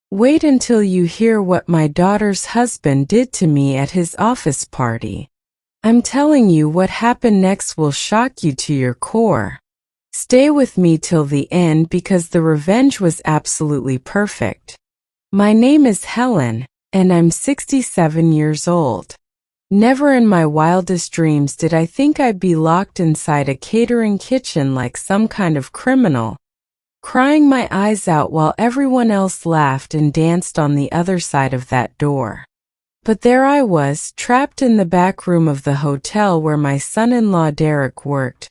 Wait until you hear what my daughter's husband did to me at his office party. I'm telling you, what happened next will shock you to your core. Stay with me till the end because the revenge was absolutely perfect. My name is Helen, and I'm 67 years old. Never in my wildest dreams did I think I'd be locked inside a catering kitchen like some kind of criminal, crying my eyes out while everyone else laughed and danced on the other side of that door. But there I was, trapped in the back room of the hotel where my son-in-law Derek worked,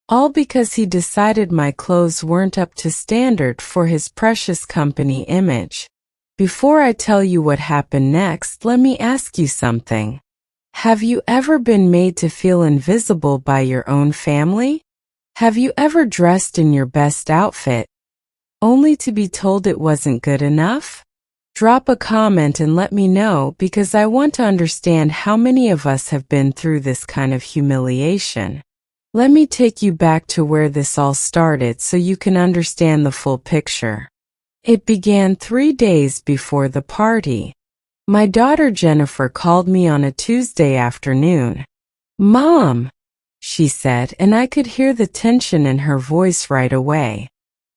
all because he decided my clothes weren't up to standard for his precious company image. Before I tell you what happened next, let me ask you something. Have you ever been made to feel invisible by your own family? Have you ever dressed in your best outfit, only to be told it wasn't good enough? Drop a comment and let me know, because I want to understand how many of us have been through this kind of humiliation. Let me take you back to where this all started so you can understand the full picture. It began 3 days before the party. My daughter Jennifer called me on a Tuesday afternoon. "Mom," she said, and I could hear the tension in her voice right away.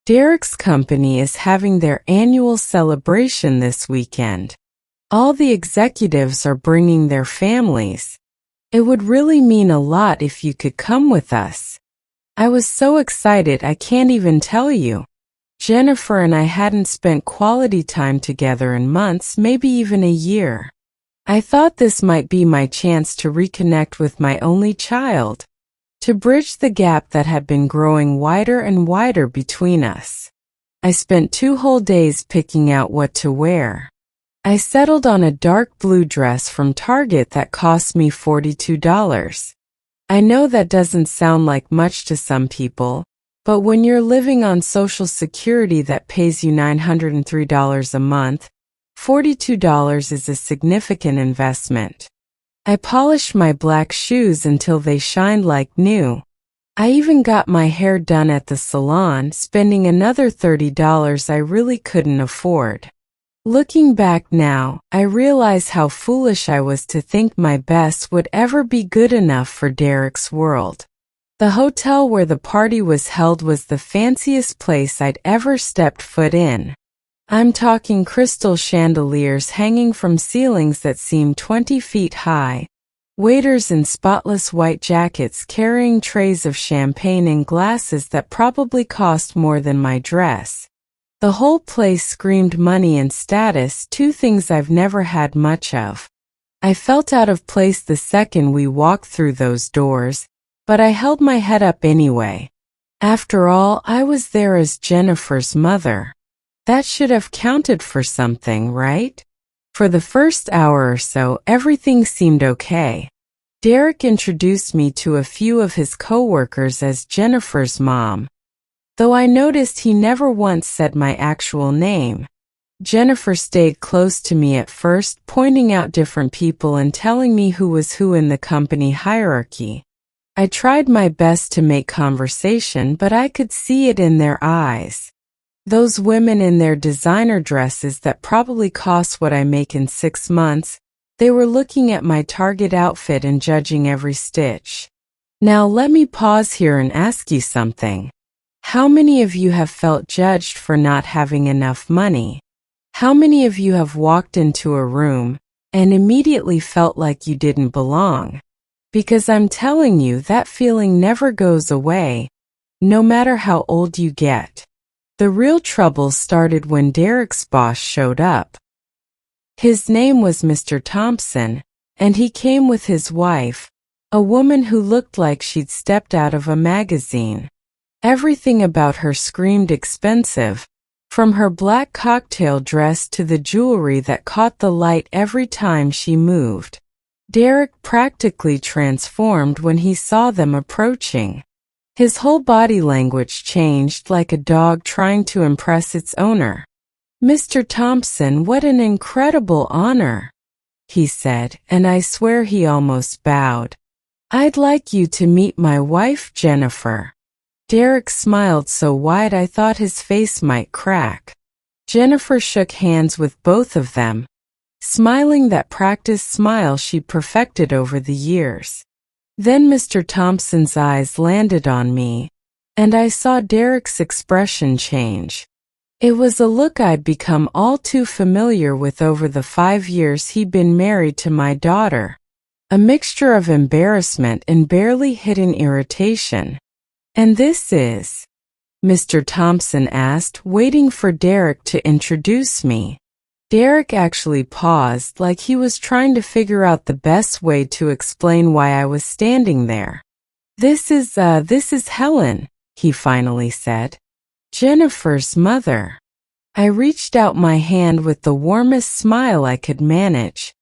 "Derek's company is having their annual celebration this weekend. All the executives are bringing their families. It would really mean a lot if you could come with us." I was so excited I can't even tell you. Jennifer and I hadn't spent quality time together in months, maybe even a year. I thought this might be my chance to reconnect with my only child, to bridge the gap that had been growing wider and wider between us. I spent 2 whole days picking out what to wear. I settled on a dark blue dress from Target that cost me $42. I know that doesn't sound like much to some people, but when you're living on Social Security that pays you $903 a month, $42 is a significant investment. I polished my black shoes until they shined like new. I even got my hair done at the salon, spending another $30 I really couldn't afford. Looking back now, I realize how foolish I was to think my best would ever be good enough for Derek's world. The hotel where the party was held was the fanciest place I'd ever stepped foot in. I'm talking crystal chandeliers hanging from ceilings that seemed 20 feet high, waiters in spotless white jackets carrying trays of champagne and glasses that probably cost more than my dress. The whole place screamed money and status, 2 things I've never had much of. I felt out of place the second we walked through those doors, but I held my head up anyway. After all, I was there as Jennifer's mother. That should have counted for something, right? For the first hour or so, everything seemed okay. Derek introduced me to a few of his coworkers as Jennifer's mom, though I noticed he never once said my actual name. Jennifer stayed close to me at first, pointing out different people and telling me who was who in the company hierarchy. I tried my best to make conversation, but I could see it in their eyes. Those women in their designer dresses that probably cost what I make in 6 months, they were looking at my Target outfit and judging every stitch. Now let me pause here and ask you something. How many of you have felt judged for not having enough money? How many of you have walked into a room and immediately felt like you didn't belong? Because I'm telling you, that feeling never goes away, no matter how old you get. The real trouble started when Derek's boss showed up. His name was Mr. Thompson, and he came with his wife, a woman who looked like she'd stepped out of a magazine. Everything about her screamed expensive, from her black cocktail dress to the jewelry that caught the light every time she moved. Derek practically transformed when he saw them approaching. His whole body language changed, like a dog trying to impress its owner. "Mr. Thompson, what an incredible honor," he said, and I swear he almost bowed. "I'd like you to meet my wife, Jennifer." Derek smiled so wide I thought his face might crack. Jennifer shook hands with both of them, smiling that practiced smile she'd perfected over the years. Then Mr. Thompson's eyes landed on me, and I saw Derek's expression change. It was a look I'd become all too familiar with over the 5 years he'd been married to my daughter, a mixture of embarrassment and barely hidden irritation. "And this is?" Mr. Thompson asked, waiting for Derek to introduce me. Derek actually paused, like he was trying to figure out the best way to explain why I was standing there. This is Helen," he finally said. "Jennifer's mother." I reached out my hand with the warmest smile I could manage.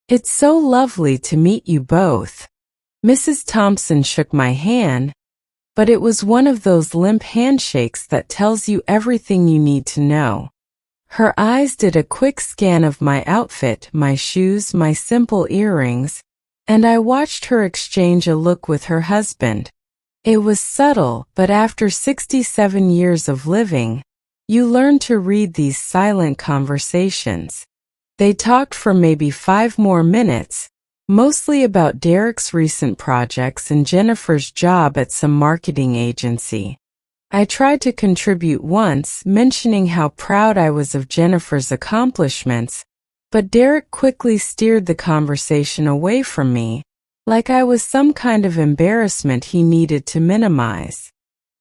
"It's so lovely to meet you both." Mrs. Thompson shook my hand, but it was one of those limp handshakes that tells you everything you need to know. Her eyes did a quick scan of my outfit, my shoes, my simple earrings, and I watched her exchange a look with her husband. It was subtle, but after 67 years of living, you learn to read these silent conversations. They talked for maybe 5 more minutes, mostly about Derek's recent projects and Jennifer's job at some marketing agency. I tried to contribute once, mentioning how proud I was of Jennifer's accomplishments, but Derek quickly steered the conversation away from me, like I was some kind of embarrassment he needed to minimize.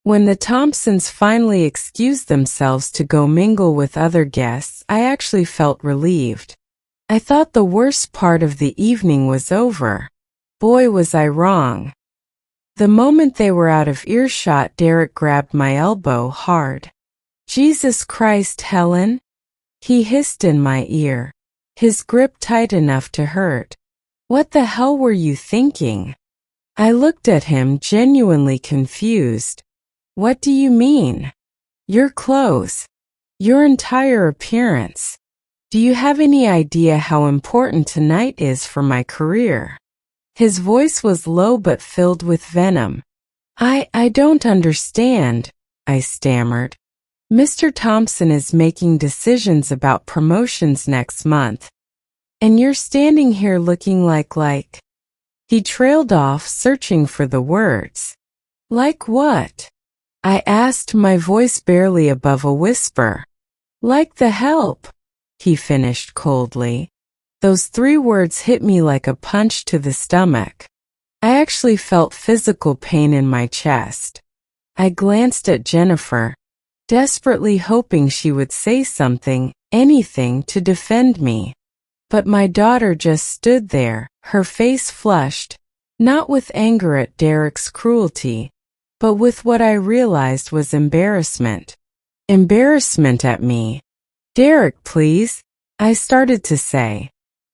When the Thompsons finally excused themselves to go mingle with other guests, I actually felt relieved. I thought the worst part of the evening was over. Boy, was I wrong. The moment they were out of earshot, Derek grabbed my elbow hard. "Jesus Christ, Helen," he hissed in my ear, his grip tight enough to hurt. "What the hell were you thinking?" I looked at him, genuinely confused. "What do you mean?" "Your clothes. Your entire appearance. Do you have any idea how important tonight is for my career?" His voice was low but filled with venom. I don't understand," I stammered. "Mr. Thompson is making decisions about promotions next month, and you're standing here looking like..." He trailed off, searching for the words. "Like what?" I asked, my voice barely above a whisper. "Like the help," he finished coldly. Those 3 words hit me like a punch to the stomach. I actually felt physical pain in my chest. I glanced at Jennifer, desperately hoping she would say something, anything to defend me. But my daughter just stood there, her face flushed, not with anger at Derek's cruelty, but with what I realized was embarrassment. Embarrassment at me. "Derek, please," I started to say.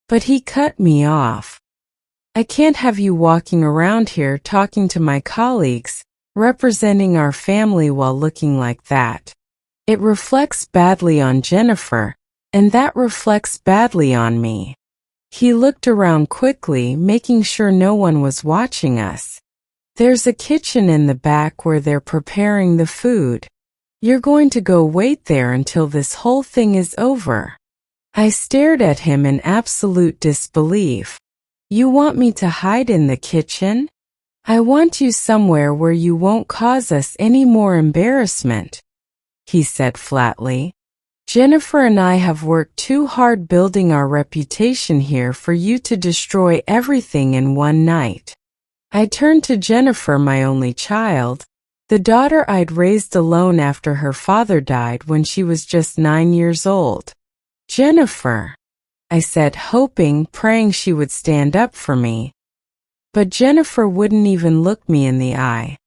But he cut me off. "I can't have you walking around here talking to my colleagues, representing our family while looking like that. It reflects badly on Jennifer, and that reflects badly on me." He looked around quickly, making sure no one was watching us. "There's a kitchen in the back where they're preparing the food. You're going to go wait there until this whole thing is over." I stared at him in absolute disbelief. "You want me to hide in the kitchen? I want you somewhere where you won't cause us any more embarrassment," he said flatly. "Jennifer and I have worked too hard building our reputation here for you to destroy everything in one night." I turned to Jennifer, my only child, the daughter I'd raised alone after her father died when she was just 9 years old. "Jennifer," I said, hoping, praying she would stand up for me. But Jennifer wouldn't even look me in the eye.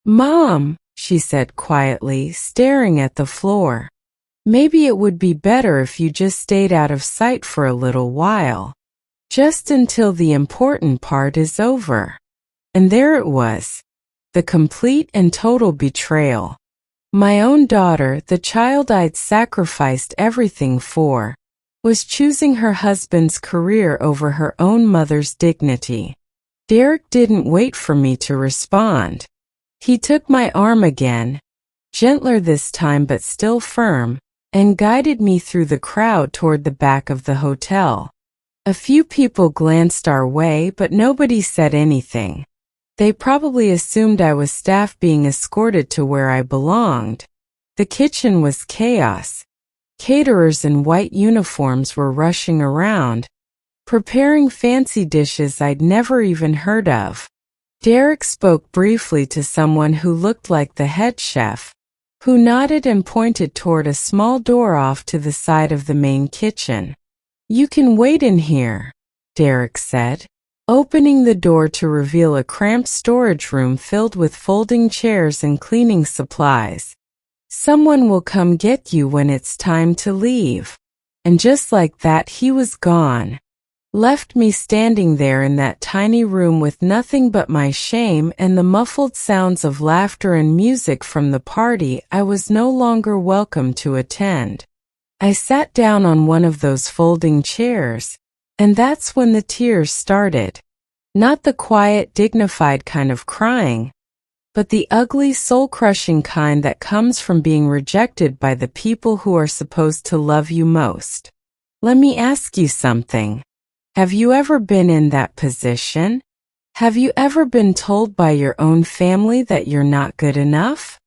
"Mom," she said quietly, staring at the floor. "Maybe it would be better if you just stayed out of sight for a little while. Just until the important part is over." And there it was. The complete and total betrayal. My own daughter, the child I'd sacrificed everything for, was choosing her husband's career over her own mother's dignity. Derek didn't wait for me to respond. He took my arm again, gentler this time but still firm, and guided me through the crowd toward the back of the hotel. A few people glanced our way, but nobody said anything. They probably assumed I was staff being escorted to where I belonged. The kitchen was chaos. Caterers in white uniforms were rushing around, preparing fancy dishes I'd never even heard of. Derek spoke briefly to someone who looked like the head chef, who nodded and pointed toward a small door off to the side of the main kitchen. "You can wait in here," Derek said, opening the door to reveal a cramped storage room filled with folding chairs and cleaning supplies. "Someone will come get you when it's time to leave." And just like that, he was gone. Left me standing there in that tiny room with nothing but my shame and the muffled sounds of laughter and music from the party I was no longer welcome to attend. I sat down on one of those folding chairs, and that's when the tears started. Not the quiet, dignified kind of crying, but the ugly, soul-crushing kind that comes from being rejected by the people who are supposed to love you most. Let me ask you something. Have you ever been in that position? Have you ever been told by your own family that you're not good enough?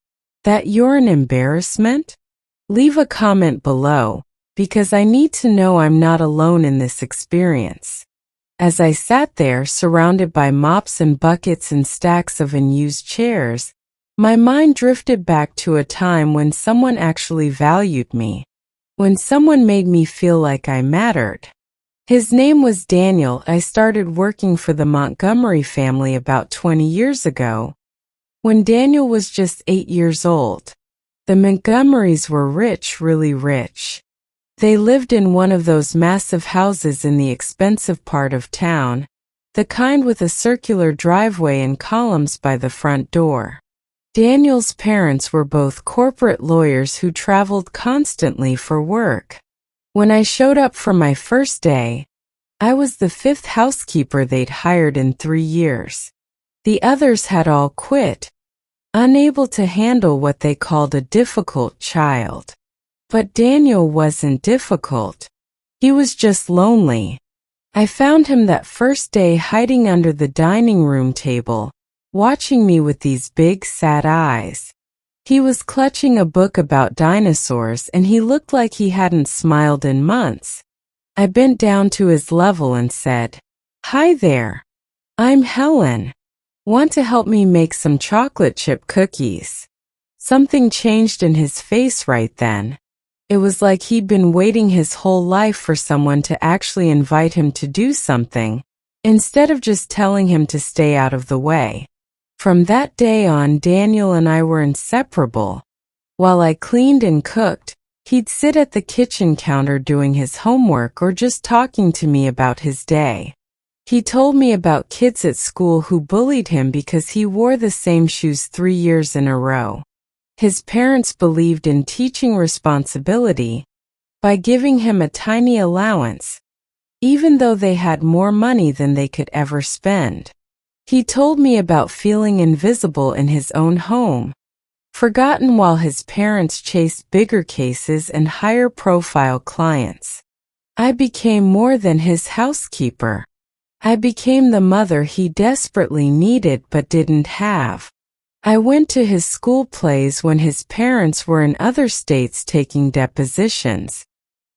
That you're an embarrassment? Leave a comment below, because I need to know I'm not alone in this experience. As I sat there, surrounded by mops and buckets and stacks of unused chairs, my mind drifted back to a time when someone actually valued me, when someone made me feel like I mattered. His name was Daniel. I started working for the Montgomery family about 20 years ago, when Daniel was just 8 years old. The Montgomerys were rich, really rich. They lived in one of those massive houses in the expensive part of town, the kind with a circular driveway and columns by the front door. Daniel's parents were both corporate lawyers who traveled constantly for work. When I showed up for my first day, I was the 5th housekeeper they'd hired in 3 years. The others had all quit, unable to handle what they called a difficult child. But Daniel wasn't difficult. He was just lonely. I found him that first day hiding under the dining room table, watching me with these big, sad eyes. He was clutching a book about dinosaurs and he looked like he hadn't smiled in months. I bent down to his level and said, "Hi there. I'm Helen. Want to help me make some chocolate chip cookies?" Something changed in his face right then. It was like he'd been waiting his whole life for someone to actually invite him to do something, instead of just telling him to stay out of the way. From that day on, Daniel and I were inseparable. While I cleaned and cooked, he'd sit at the kitchen counter doing his homework or just talking to me about his day. He told me about kids at school who bullied him because he wore the same shoes 3 years in a row. His parents believed in teaching responsibility by giving him a tiny allowance, even though they had more money than they could ever spend. He told me about feeling invisible in his own home, forgotten while his parents chased bigger cases and higher-profile clients. I became more than his housekeeper. I became the mother he desperately needed but didn't have. I went to his school plays when his parents were in other states taking depositions.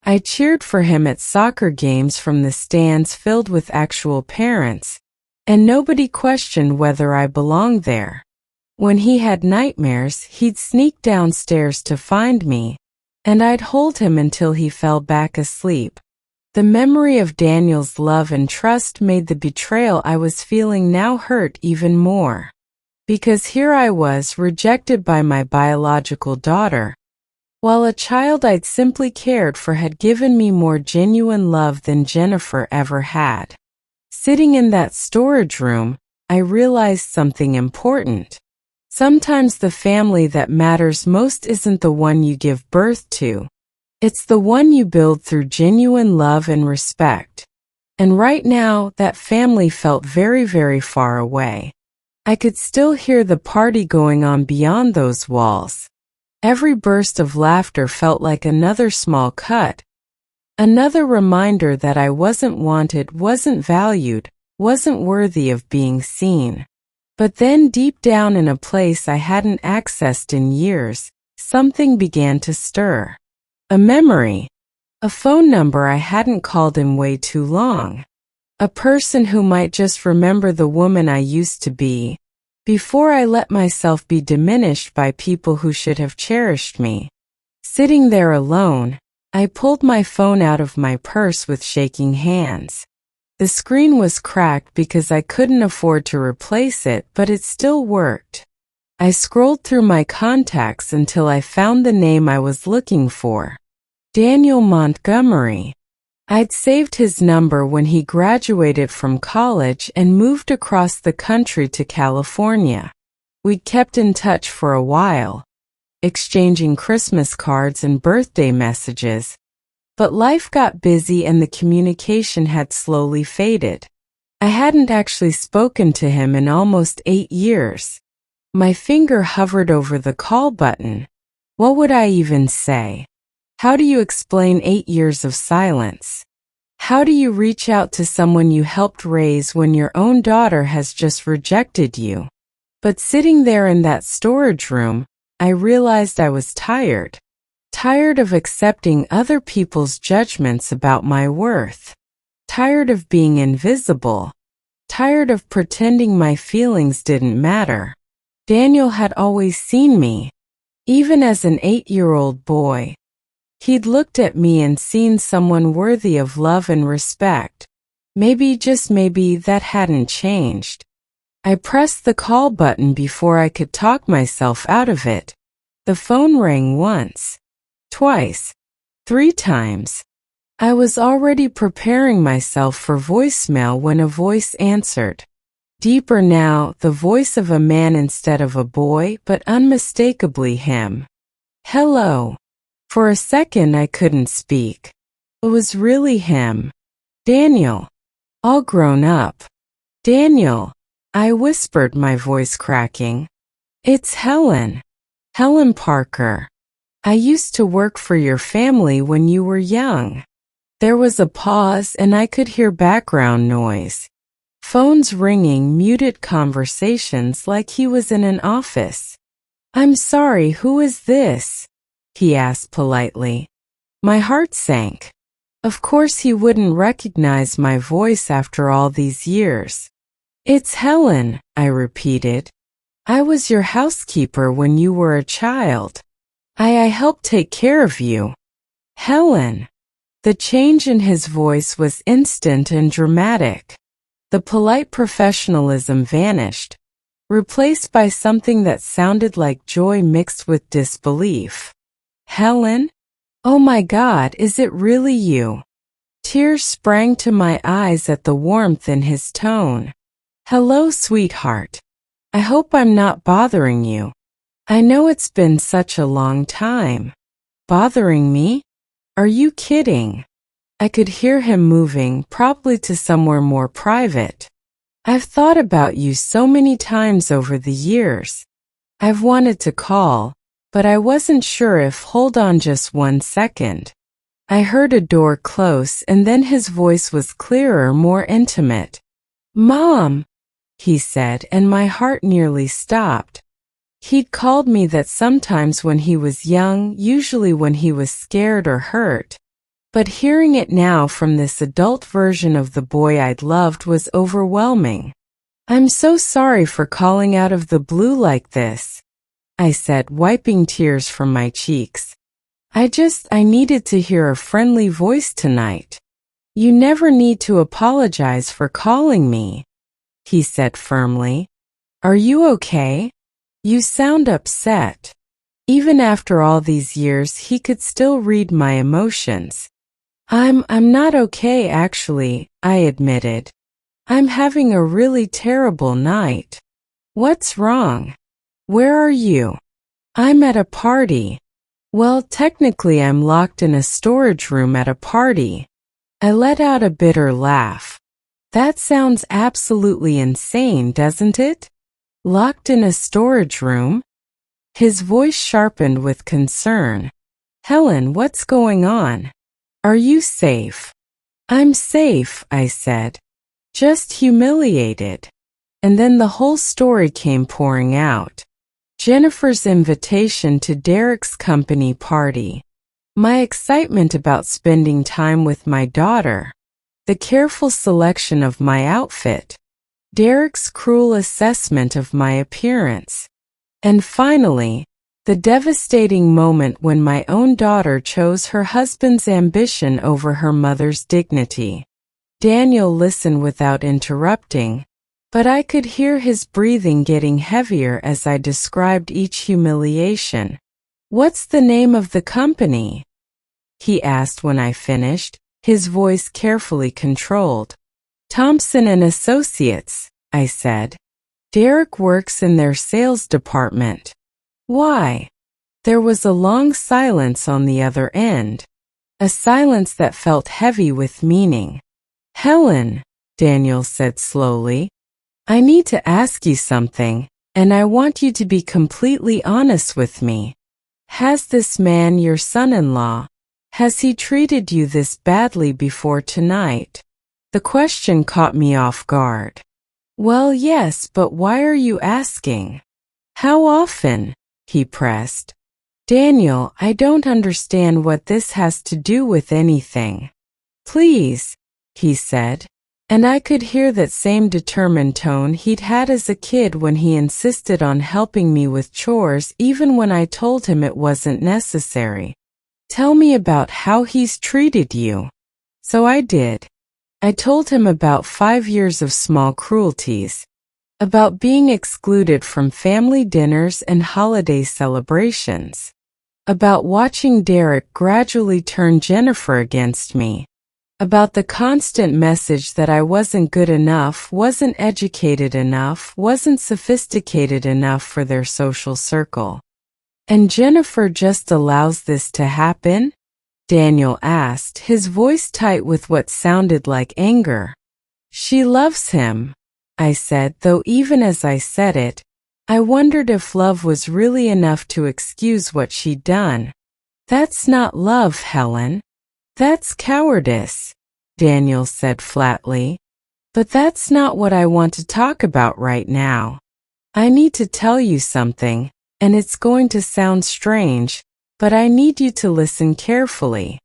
I cheered for him at soccer games from the stands filled with actual parents, and nobody questioned whether I belonged there. When he had nightmares, he'd sneak downstairs to find me, and I'd hold him until he fell back asleep. The memory of Daniel's love and trust made the betrayal I was feeling now hurt even more. Because here I was, rejected by my biological daughter, while a child I'd simply cared for had given me more genuine love than Jennifer ever had. Sitting in that storage room, I realized something important. Sometimes the family that matters most isn't the one you give birth to. It's the one you build through genuine love and respect. And right now, that family felt very, very far away. I could still hear the party going on beyond those walls. Every burst of laughter felt like another small cut, another reminder that I wasn't wanted, wasn't valued, wasn't worthy of being seen. But then deep down in a place I hadn't accessed in years, something began to stir. A memory. A phone number I hadn't called in way too long. A person who might just remember the woman I used to be, before I let myself be diminished by people who should have cherished me. Sitting there alone, I pulled my phone out of my purse with shaking hands. The screen was cracked because I couldn't afford to replace it, but it still worked. I scrolled through my contacts until I found the name I was looking for. Daniel Montgomery. I'd saved his number when he graduated from college and moved across the country to California. We'd kept in touch for a while, exchanging Christmas cards and birthday messages. But life got busy and the communication had slowly faded. I hadn't actually spoken to him in almost 8 years. My finger hovered over the call button. What would I even say? How do you explain 8 years of silence? How do you reach out to someone you helped raise when your own daughter has just rejected you? But sitting there in that storage room, I realized I was tired. Tired of accepting other people's judgments about my worth. Tired of being invisible. Tired of pretending my feelings didn't matter. Daniel had always seen me. Even as an 8-year-old boy, he'd looked at me and seen someone worthy of love and respect. Maybe, just maybe, that hadn't changed. I pressed the call button before I could talk myself out of it. The phone rang once. Twice. 3 times. I was already preparing myself for voicemail when a voice answered. Deeper now, the voice of a man instead of a boy, but unmistakably him. Hello. For a second I couldn't speak. It was really him. Daniel. All grown up. Daniel. I whispered, my voice cracking. It's Helen. Helen Parker. I used to work for your family when you were young. There was a pause and I could hear background noise. Phones ringing, muted conversations like he was in an office. I'm sorry, who is this? He asked politely. My heart sank. Of course he wouldn't recognize my voice after all these years. It's Helen, I repeated. I was your housekeeper when you were a child. I helped take care of you. Helen. The change in his voice was instant and dramatic. The polite professionalism vanished, replaced by something that sounded like joy mixed with disbelief. Helen? Oh my God, is it really you? Tears sprang to my eyes at the warmth in his tone. Hello, sweetheart. I hope I'm not bothering you. I know it's been such a long time. Bothering me? Are you kidding? I could hear him moving, probably to somewhere more private. I've thought about you so many times over the years. I've wanted to call, but I wasn't sure if. Hold on just 1 second. I heard a door close and then his voice was clearer, more intimate. Mom, he said, and my heart nearly stopped. He'd called me that sometimes when he was young, usually when he was scared or hurt. But hearing it now from this adult version of the boy I'd loved was overwhelming. I'm so sorry for calling out of the blue like this, I said, wiping tears from my cheeks. I needed to hear a friendly voice tonight. You never need to apologize for calling me, he said firmly. Are you okay? You sound upset. Even after all these years, he could still read my emotions. I'm not okay actually, I admitted. I'm having a really terrible night. What's wrong? Where are you? I'm at a party. Well, technically I'm locked in a storage room at a party. I let out a bitter laugh. That sounds absolutely insane, doesn't it? Locked in a storage room? His voice sharpened with concern. Helen, what's going on? Are you safe? I'm safe, I said. Just humiliated. And then the whole story came pouring out. Jennifer's invitation to Derek's company party. My excitement about spending time with my daughter. The careful selection of my outfit. Derek's cruel assessment of my appearance. And finally, the devastating moment when my own daughter chose her husband's ambition over her mother's dignity. Daniel listened without interrupting, but I could hear his breathing getting heavier as I described each humiliation. What's the name of the company? He asked when I finished, his voice carefully controlled. Thompson and Associates, I said. Derek works in their sales department. Why? There was a long silence on the other end. A silence that felt heavy with meaning. Helen, Daniel said slowly, I need to ask you something, and I want you to be completely honest with me. Has this man, your son-in-law, has he treated you this badly before tonight? The question caught me off guard. Well, yes, but why are you asking? How often? He pressed. Daniel, I don't understand what this has to do with anything. Please, he said, and I could hear that same determined tone he'd had as a kid when he insisted on helping me with chores even when I told him it wasn't necessary. Tell me about how he's treated you. So I did. I told him about 5 years of small cruelties, about being excluded from family dinners and holiday celebrations, about watching Derek gradually turn Jennifer against me, about the constant message that I wasn't good enough, wasn't educated enough, wasn't sophisticated enough for their social circle. And Jennifer just allows this to happen? Daniel asked, his voice tight with what sounded like anger. She loves him, I said, though even as I said it, I wondered if love was really enough to excuse what she'd done. That's not love, Helen. That's cowardice, Daniel said flatly. But that's not what I want to talk about right now. I need to tell you something, and it's going to sound strange, but I need you to listen carefully.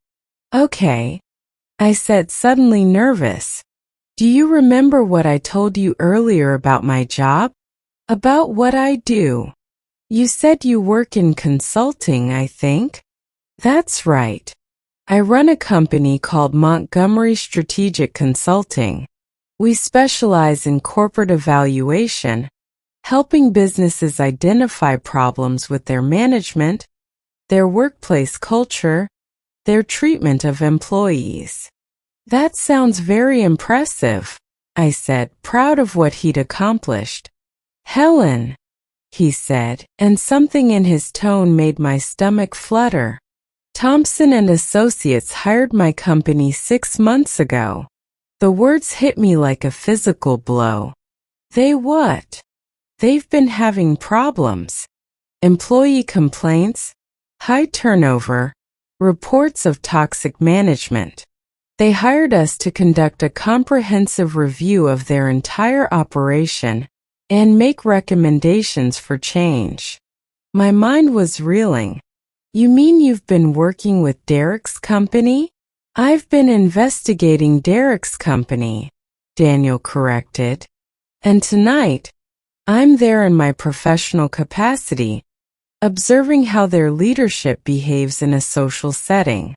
Okay, I said, suddenly nervous. Do you remember what I told you earlier about my job? About what I do? You said you work in consulting, I think? That's right. I run a company called Montgomery Strategic Consulting. We specialize in corporate evaluation, helping businesses identify problems with their management, their workplace culture, their treatment of employees. That sounds very impressive, I said, proud of what he'd accomplished. Helen, he said, and something in his tone made my stomach flutter. Thompson and Associates hired my company 6 months ago. The words hit me like a physical blow. They what? They've been having problems. Employee complaints, high turnover, reports of toxic management. They hired us to conduct a comprehensive review of their entire operation and make recommendations for change. My mind was reeling. You mean you've been working with Derek's company? I've been investigating Derek's company, Daniel corrected. And tonight, I'm there in my professional capacity, observing how their leadership behaves in a social setting.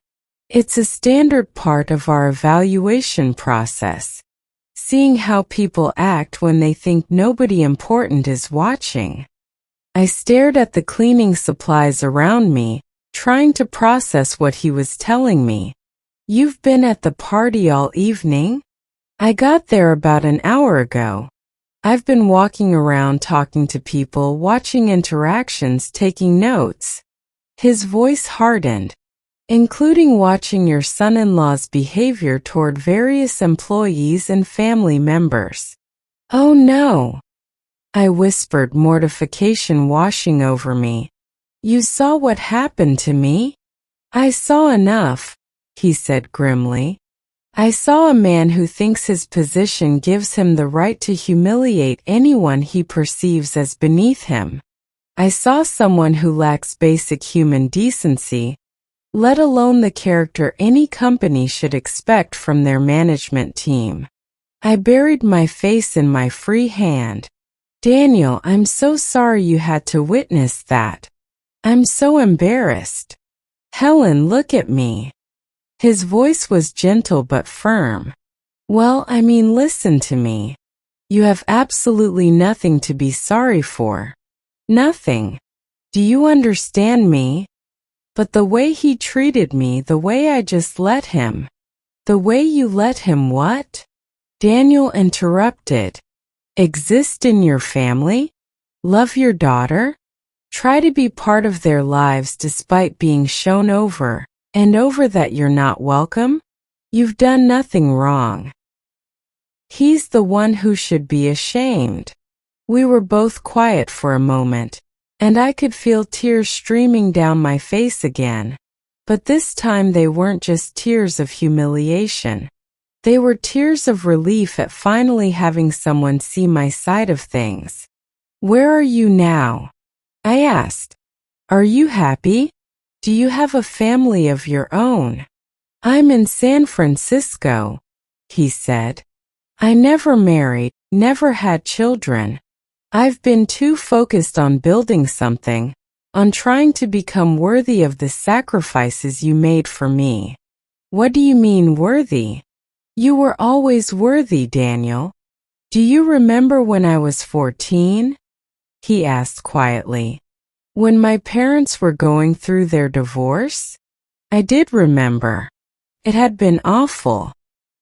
It's a standard part of our evaluation process, seeing how people act when they think nobody important is watching. I stared at the cleaning supplies around me, trying to process what he was telling me. You've been at the party all evening? I got there about an hour ago. I've been walking around talking to people, watching interactions, taking notes. His voice hardened, including watching your son-in-law's behavior toward various employees and family members. Oh no, I whispered, mortification washing over me. You saw what happened to me? I saw enough, he said grimly. I saw a man who thinks his position gives him the right to humiliate anyone he perceives as beneath him. I saw someone who lacks basic human decency, let alone the character any company should expect from their management team. I buried my face in my free hand. Daniel, I'm so sorry you had to witness that. I'm so embarrassed. Helen, look at me. His voice was gentle but firm. Well, listen to me. You have absolutely nothing to be sorry for. Nothing. Do you understand me? But the way he treated me, the way I just let him. The way you let him what? Daniel interrupted. Exist in your family? Love your daughter? Try to be part of their lives despite being shown over and over that you're not welcome? You've done nothing wrong. He's the one who should be ashamed. We were both quiet for a moment, and I could feel tears streaming down my face again. But this time they weren't just tears of humiliation. They were tears of relief at finally having someone see my side of things. Where are you now? I asked. Are you happy? Do you have a family of your own? I'm in San Francisco, he said. I never married, never had children. I've been too focused on building something, on trying to become worthy of the sacrifices you made for me. What do you mean worthy? You were always worthy, Daniel. Do you remember when I was 14? He asked quietly. When my parents were going through their divorce? I did remember. It had been awful.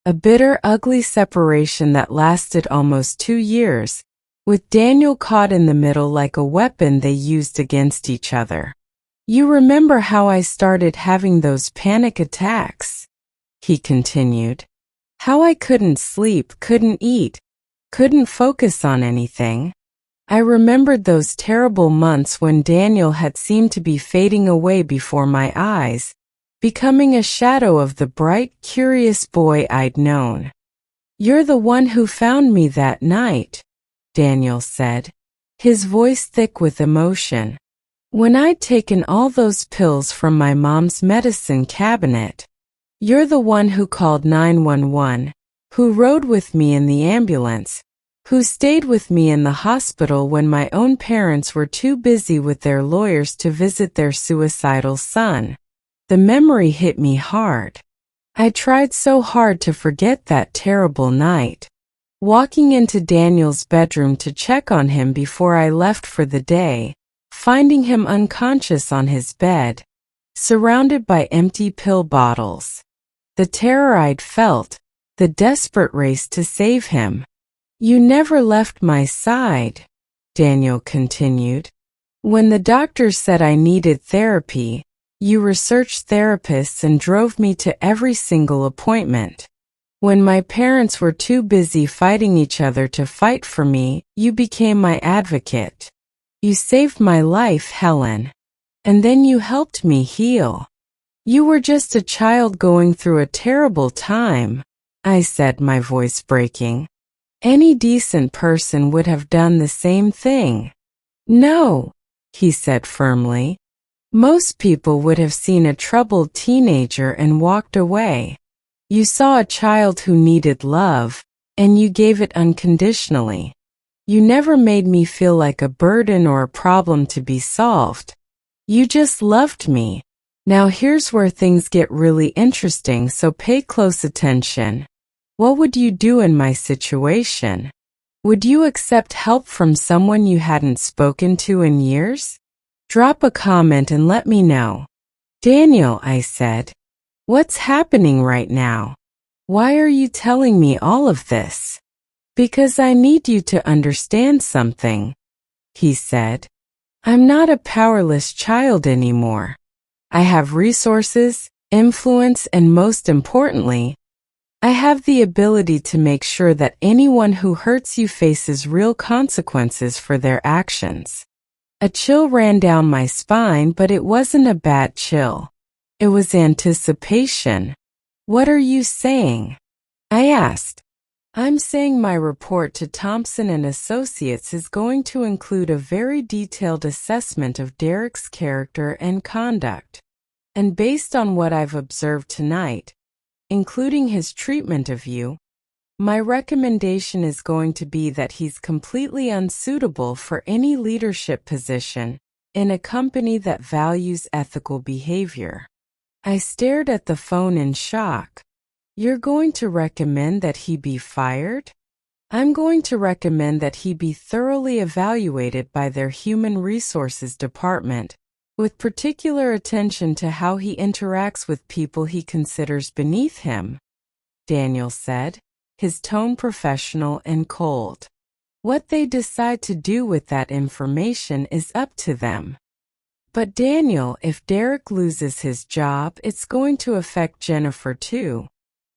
A bitter, ugly separation that lasted almost 2 years, with Daniel caught in the middle like a weapon they used against each other. You remember how I started having those panic attacks? He continued. How I couldn't sleep, couldn't eat, couldn't focus on anything. I remembered those terrible months when Daniel had seemed to be fading away before my eyes, becoming a shadow of the bright, curious boy I'd known. You're the one who found me that night, Daniel said, his voice thick with emotion. When I'd taken all those pills from my mom's medicine cabinet. You're the one who called 911, who rode with me in the ambulance, who stayed with me in the hospital when my own parents were too busy with their lawyers to visit their suicidal son. The memory hit me hard. I tried so hard to forget that terrible night. Walking into Daniel's bedroom to check on him before I left for the day, finding him unconscious on his bed, surrounded by empty pill bottles. The terror I'd felt, the desperate race to save him. You never left my side, Daniel continued. When the doctor said I needed therapy, you researched therapists and drove me to every single appointment. When my parents were too busy fighting each other to fight for me, you became my advocate. You saved my life, Helen. And then you helped me heal. You were just a child going through a terrible time, I said, my voice breaking. Any decent person would have done the same thing. No, he said firmly. Most people would have seen a troubled teenager and walked away. You saw a child who needed love, and you gave it unconditionally. You never made me feel like a burden or a problem to be solved. You just loved me. Now here's where things get really interesting, so pay close attention. What would you do in my situation? Would you accept help from someone you hadn't spoken to in years? Drop a comment and let me know. Daniel, I said. What's happening right now? Why are you telling me all of this? Because I need you to understand something, he said. I'm not a powerless child anymore. I have resources, influence, and most importantly, I have the ability to make sure that anyone who hurts you faces real consequences for their actions. A chill ran down my spine, but it wasn't a bad chill. It was anticipation. What are you saying? I asked. I'm saying my report to Thompson and Associates is going to include a very detailed assessment of Derek's character and conduct. And based on what I've observed tonight, including his treatment of you, my recommendation is going to be that he's completely unsuitable for any leadership position in a company that values ethical behavior. I stared at the phone in shock. You're going to recommend that he be fired? I'm going to recommend that he be thoroughly evaluated by their human resources department, with particular attention to how he interacts with people he considers beneath him, Daniel said, his tone professional and cold. What they decide to do with that information is up to them. But Daniel, if Derek loses his job, it's going to affect Jennifer too.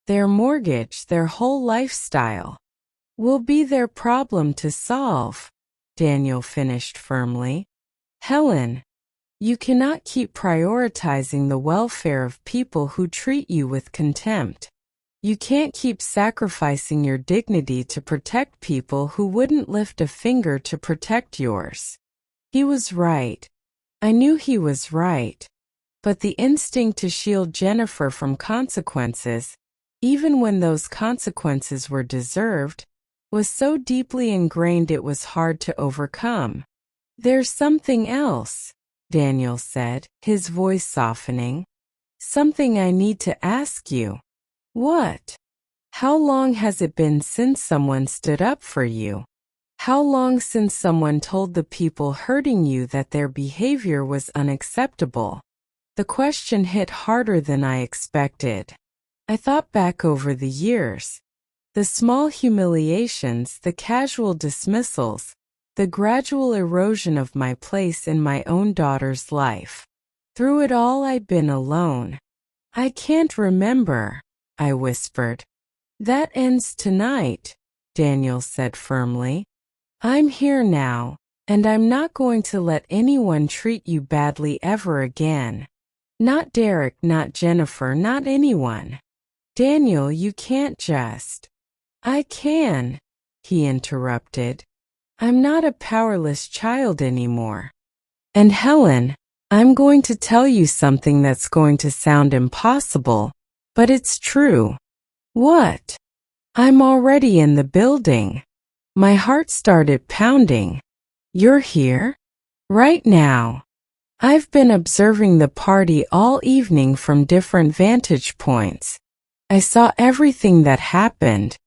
Their mortgage, their whole lifestyle, will be their problem to solve, Daniel finished firmly. Helen, you cannot keep prioritizing the welfare of people who treat you with contempt. You can't keep sacrificing your dignity to protect people who wouldn't lift a finger to protect yours. He was right. I knew he was right. But the instinct to shield Jennifer from consequences, even when those consequences were deserved, was so deeply ingrained it was hard to overcome. There's something else, Daniel said, his voice softening. Something I need to ask you. What? How long has it been since someone stood up for you? How long since someone told the people hurting you that their behavior was unacceptable? The question hit harder than I expected. I thought back over the years. The small humiliations, the casual dismissals, the gradual erosion of my place in my own daughter's life. Through it all, I'd been alone. I can't remember, I whispered. That ends tonight, Daniel said firmly. I'm here now, and I'm not going to let anyone treat you badly ever again. Not Derek, not Jennifer, not anyone. Daniel, you can't just. I can, he interrupted. I'm not a powerless child anymore. And Helen, I'm going to tell you something that's going to sound impossible, but it's true. What? I'm already in the building. My heart started pounding. You're here? Right now. I've been observing the party all evening from different vantage points. I saw everything that happened,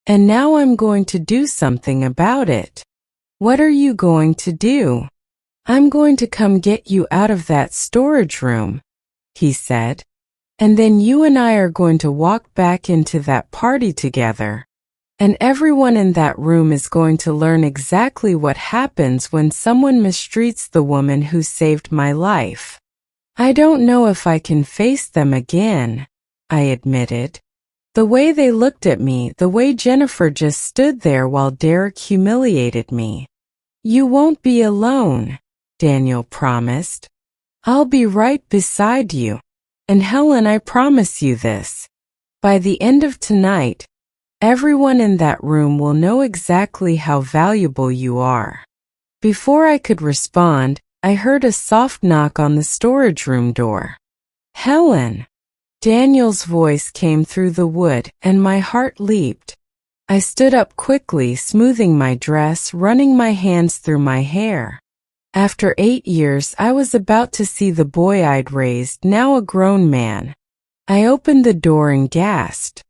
and now I'm going to do something about it. What are you going to do? I'm going to come get you out of that storage room, he said. And then you and I are going to walk back into that party together. And everyone in that room is going to learn exactly what happens when someone mistreats the woman who saved my life. I don't know if I can face them again, I admitted. The way they looked at me, the way Jennifer just stood there while Derek humiliated me. You won't be alone, Daniel promised. I'll be right beside you. And Helen, I promise you this. By the end of tonight, everyone in that room will know exactly how valuable you are. Before I could respond, I heard a soft knock on the storage room door. Helen! Daniel's voice came through the wood, and my heart leaped. I stood up quickly, smoothing my dress, running my hands through my hair. After 8 years, I was about to see the boy I'd raised, now a grown man. I opened the door and gasped.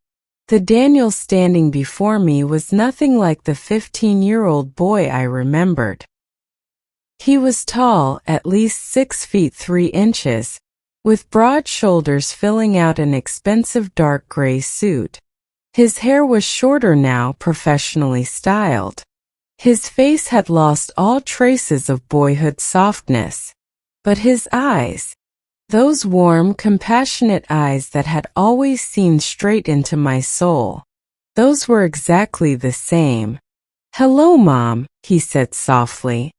The Daniel standing before me was nothing like the 15-year-old boy I remembered. He was tall, at least 6 feet 3 inches, with broad shoulders filling out an expensive dark gray suit. His hair was shorter now, professionally styled. His face had lost all traces of boyhood softness. But his eyes, those warm, compassionate eyes that had always seen straight into my soul, those were exactly the same. Hello, Mom, he said softly.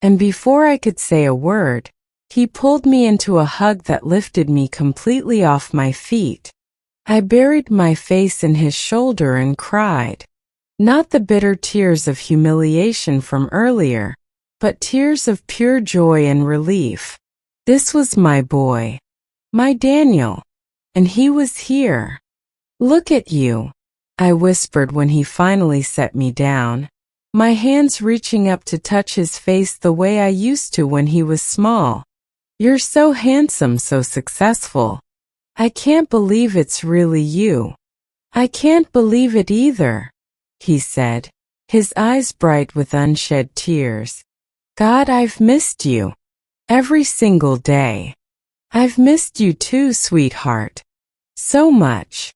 And before I could say a word, he pulled me into a hug that lifted me completely off my feet. I buried my face in his shoulder and cried. Not the bitter tears of humiliation from earlier, but tears of pure joy and relief. This was my boy, my Daniel, and he was here. Look at you, I whispered when he finally set me down, my hands reaching up to touch his face the way I used to when he was small. You're so handsome, so successful. I can't believe it's really you. I can't believe it either, he said, his eyes bright with unshed tears. God, I've missed you. Every single day. I've missed you too, sweetheart. So much.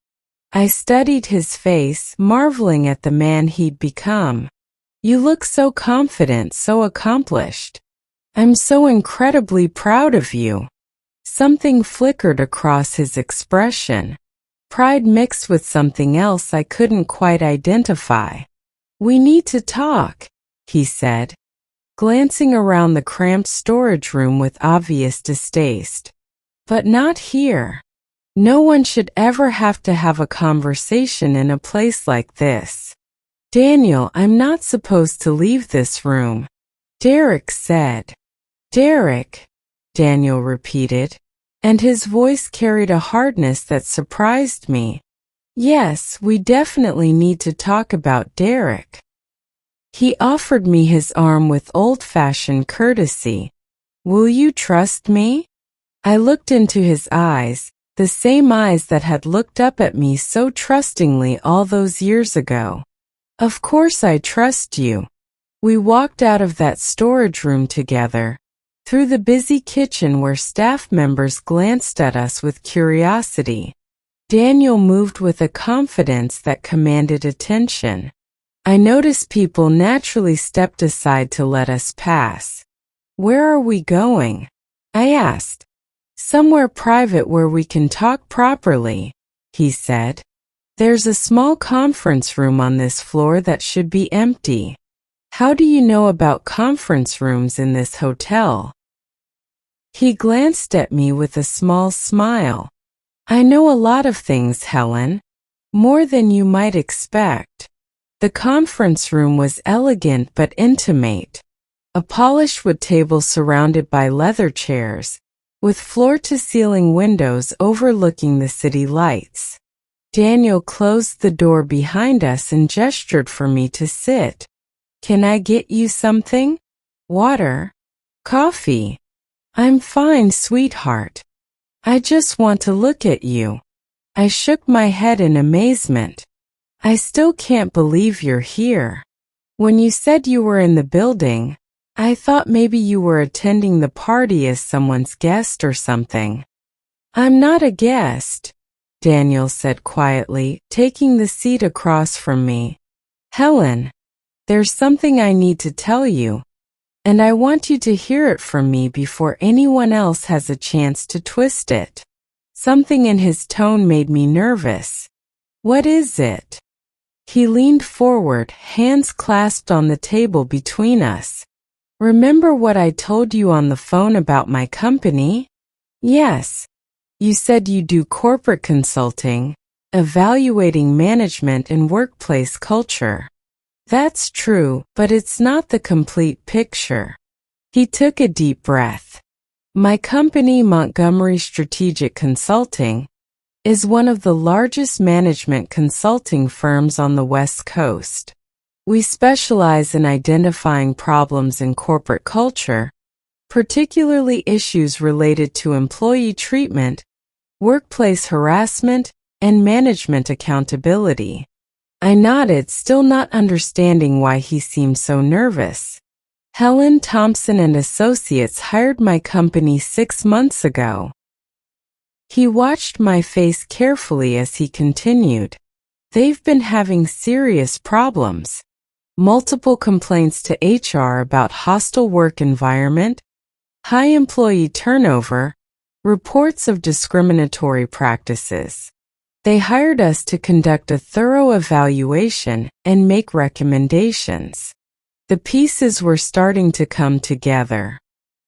I studied his face, marveling at the man he'd become. You look so confident, so accomplished. I'm so incredibly proud of you. Something flickered across his expression. Pride mixed with something else I couldn't quite identify. We need to talk, he said, glancing around the cramped storage room with obvious distaste. But not here. No one should ever have to have a conversation in a place like this. Daniel, I'm not supposed to leave this room, Derek said. Derek, Daniel repeated, and his voice carried a hardness that surprised me. Yes, we definitely need to talk about Derek. He offered me his arm with old-fashioned courtesy. Will you trust me? I looked into his eyes, the same eyes that had looked up at me so trustingly all those years ago. Of course I trust you. We walked out of that storage room together, through the busy kitchen where staff members glanced at us with curiosity. Daniel moved with a confidence that commanded attention. I noticed people naturally stepped aside to let us pass. Where are we going? I asked. Somewhere private where we can talk properly, he said. There's a small conference room on this floor that should be empty. How do you know about conference rooms in this hotel? He glanced at me with a small smile. I know a lot of things, Helen. More than you might expect. The conference room was elegant but intimate. A polished wood table surrounded by leather chairs, with floor-to-ceiling windows overlooking the city lights. Daniel closed the door behind us and gestured for me to sit. Can I get you something? Water? Coffee? I'm fine, sweetheart. I just want to look at you. I shook my head in amazement. I still can't believe you're here. When you said you were in the building, I thought maybe you were attending the party as someone's guest or something. I'm not a guest, Daniel said quietly, taking the seat across from me. Helen, there's something I need to tell you, and I want you to hear it from me before anyone else has a chance to twist it. Something in his tone made me nervous. What is it? He leaned forward, hands clasped on the table between us. Remember what I told you on the phone about my company? Yes. You said you do corporate consulting, evaluating management and workplace culture. That's true, but it's not the complete picture. He took a deep breath. My company, Montgomery Strategic Consulting, is one of the largest management consulting firms on the West Coast. We specialize in identifying problems in corporate culture, particularly issues related to employee treatment, workplace harassment, and management accountability. I nodded, still not understanding why he seemed so nervous. Helen Thompson and Associates hired my company 6 months ago. He watched my face carefully as he continued. They've been having serious problems. Multiple complaints to HR about hostile work environment, high employee turnover, reports of discriminatory practices. They hired us to conduct a thorough evaluation and make recommendations. The pieces were starting to come together.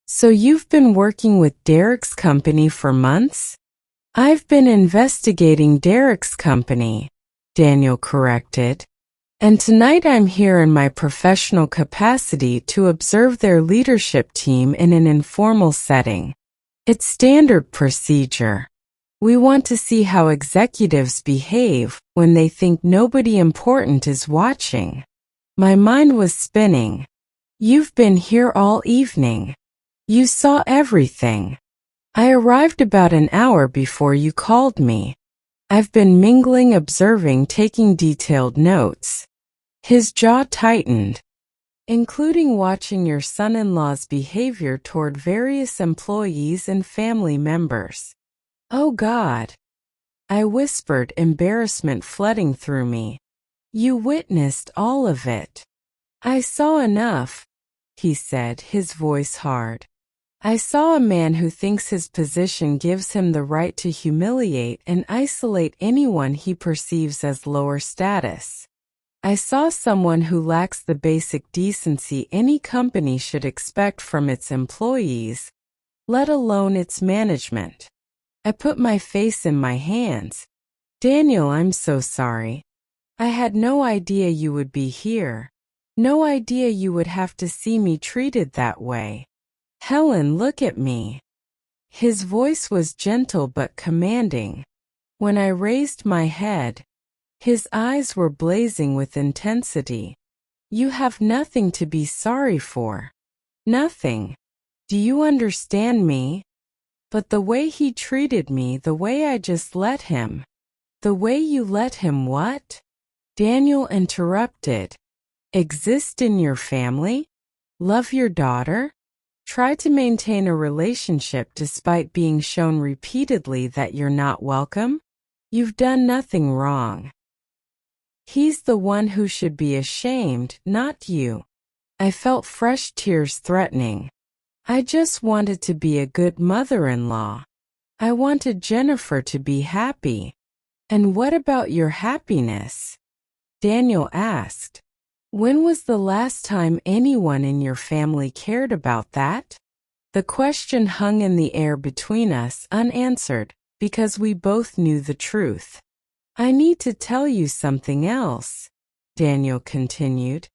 So you've been working with Derek's company for months? I've been investigating Derek's company, Daniel corrected. And tonight I'm here in my professional capacity to observe their leadership team in an informal setting. It's standard procedure. We want to see how executives behave when they think nobody important is watching. My mind was spinning. You've been here all evening. You saw everything. I arrived about an hour before you called me. I've been mingling, observing, taking detailed notes. His jaw tightened. Including watching your son-in-law's behavior toward various employees and family members. Oh God, I whispered, embarrassment flooding through me. You witnessed all of it. I saw enough, he said, his voice hard. I saw a man who thinks his position gives him the right to humiliate and isolate anyone he perceives as lower status. I saw someone who lacks the basic decency any company should expect from its employees, let alone its management. I put my face in my hands. Daniel, I'm so sorry. I had no idea you would be here. No idea you would have to see me treated that way. Helen, look at me. His voice was gentle but commanding. When I raised my head, his eyes were blazing with intensity. You have nothing to be sorry for. Nothing. Do you understand me? But the way he treated me, the way I just let him. The way you let him what? Daniel interrupted. Exist in your family? Love your daughter? Try to maintain a relationship despite being shown repeatedly that you're not welcome? You've done nothing wrong. He's the one who should be ashamed, not you. I felt fresh tears threatening. I just wanted to be a good mother-in-law. I wanted Jennifer to be happy. And what about your happiness? Daniel asked. When was the last time anyone in your family cared about that? The question hung in the air between us unanswered because we both knew the truth. I need to tell you something else, Daniel continued.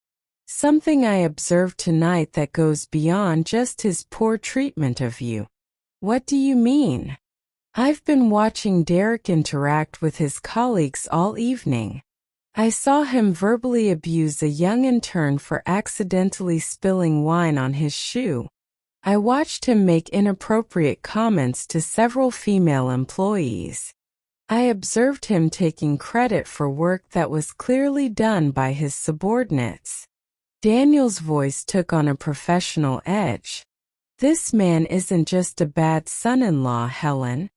Something I observed tonight that goes beyond just his poor treatment of you. What do you mean? I've been watching Derek interact with his colleagues all evening. I saw him verbally abuse a young intern for accidentally spilling wine on his shoe. I watched him make inappropriate comments to several female employees. I observed him taking credit for work that was clearly done by his subordinates. Daniel's voice took on a professional edge. This man isn't just a bad son-in-law, Helen.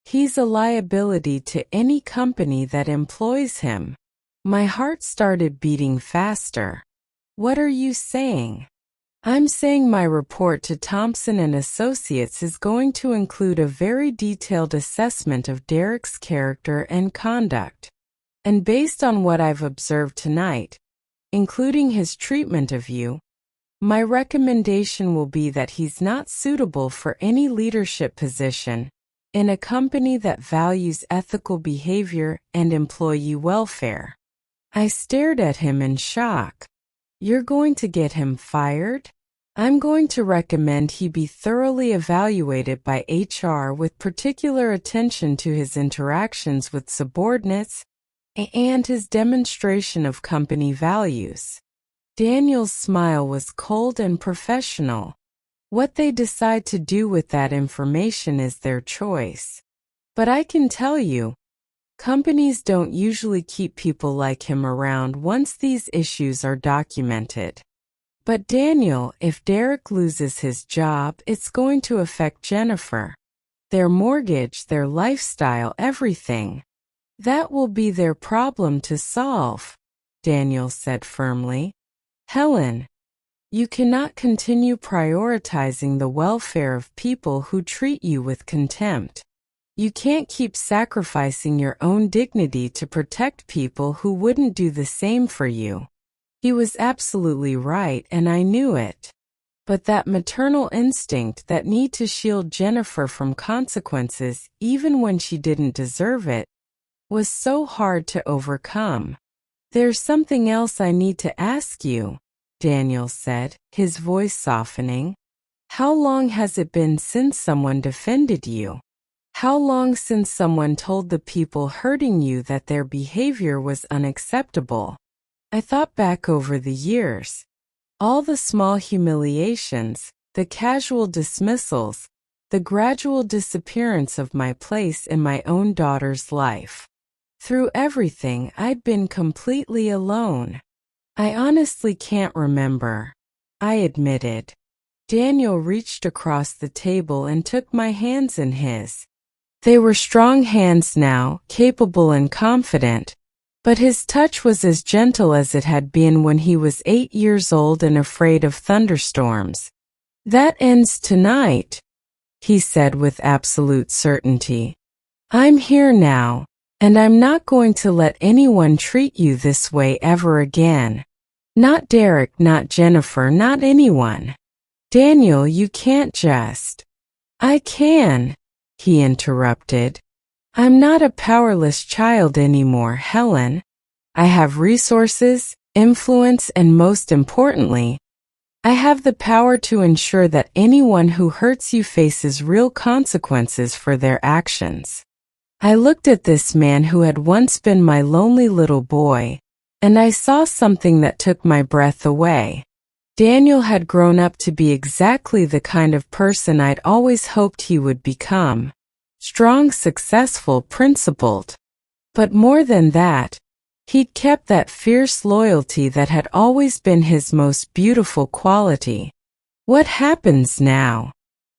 He's a liability to any company that employs him. My heart started beating faster. What are you saying? I'm saying my report to Thompson and Associates is going to include a very detailed assessment of Derek's character and conduct. And based on what I've observed tonight, including his treatment of you, my recommendation will be that he's not suitable for any leadership position in a company that values ethical behavior and employee welfare. I stared at him in shock. You're going to get him fired? I'm going to recommend he be thoroughly evaluated by HR with particular attention to his interactions with subordinates and his demonstration of company values. Daniel's smile was cold and professional. What they decide to do with that information is their choice. But I can tell you, companies don't usually keep people like him around once these issues are documented. But Daniel, if Derek loses his job, it's going to affect Jennifer. Their mortgage, their lifestyle, everything. That will be their problem to solve, Daniel said firmly. Helen, you cannot continue prioritizing the welfare of people who treat you with contempt. You can't keep sacrificing your own dignity to protect people who wouldn't do the same for you. He was absolutely right, and I knew it. But that maternal instinct, that need to shield Jennifer from consequences even when she didn't deserve it, was so hard to overcome. "There's something else I need to ask you," Daniel said, his voice softening. "How long has it been since someone defended you? How long since someone told the people hurting you that their behavior was unacceptable?" I thought back over the years. All the small humiliations, the casual dismissals, the gradual disappearance of my place in my own daughter's life. Through everything, I'd been completely alone. "I honestly can't remember," I admitted. Daniel reached across the table and took my hands in his. They were strong hands now, capable and confident, but his touch was as gentle as it had been when he was 8 years old and afraid of thunderstorms. "That ends tonight," he said with absolute certainty. "I'm here now, and I'm not going to let anyone treat you this way ever again. Not Derek, not Jennifer, not anyone." "Daniel, you can't just—" "I can," he interrupted. "I'm not a powerless child anymore, Helen. I have resources, influence, and most importantly, I have the power to ensure that anyone who hurts you faces real consequences for their actions." I looked at this man who had once been my lonely little boy, and I saw something that took my breath away. Daniel had grown up to be exactly the kind of person I'd always hoped he would become. Strong, successful, principled. But more than that, he'd kept that fierce loyalty that had always been his most beautiful quality. "What happens now?"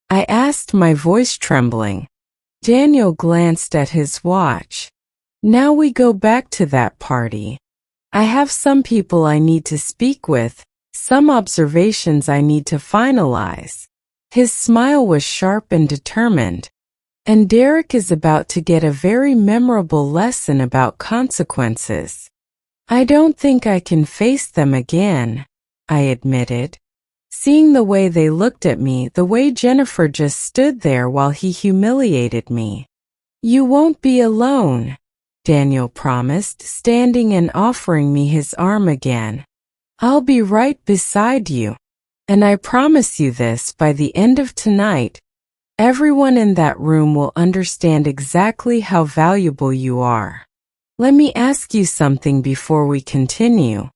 I asked, my voice trembling. Daniel glanced at his watch. "Now we go back to that party. I have some people I need to speak with, some observations I need to finalize." His smile was sharp and determined. "And Derek is about to get a very memorable lesson about consequences. I don't think I can face them again," I admitted. Seeing the way they looked at me, the way Jennifer just stood there while he humiliated me. "You won't be alone," Daniel promised, standing and offering me his arm again. "I'll be right beside you. And I promise you this, by the end of tonight, everyone in that room will understand exactly how valuable you are." "Let me ask you something before we continue.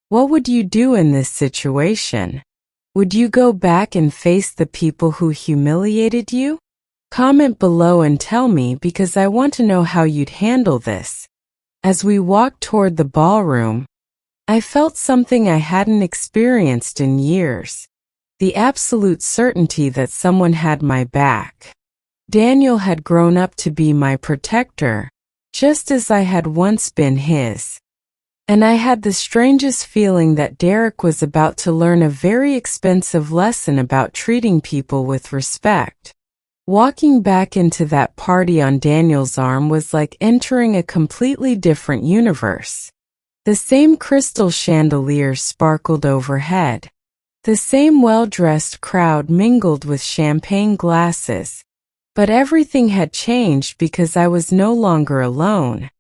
What would you do in this situation? Would you go back and face the people who humiliated you? Comment below and tell me, because I want to know how you'd handle this." As we walked toward the ballroom, I felt something I hadn't experienced in years. The absolute certainty that someone had my back. Daniel had grown up to be my protector, just as I had once been his. And I had the strangest feeling that Derek was about to learn a very expensive lesson about treating people with respect. Walking back into that party on Daniel's arm was like entering a completely different universe. The same crystal chandelier sparkled overhead. The same well-dressed crowd mingled with champagne glasses. But everything had changed because I was no longer alone.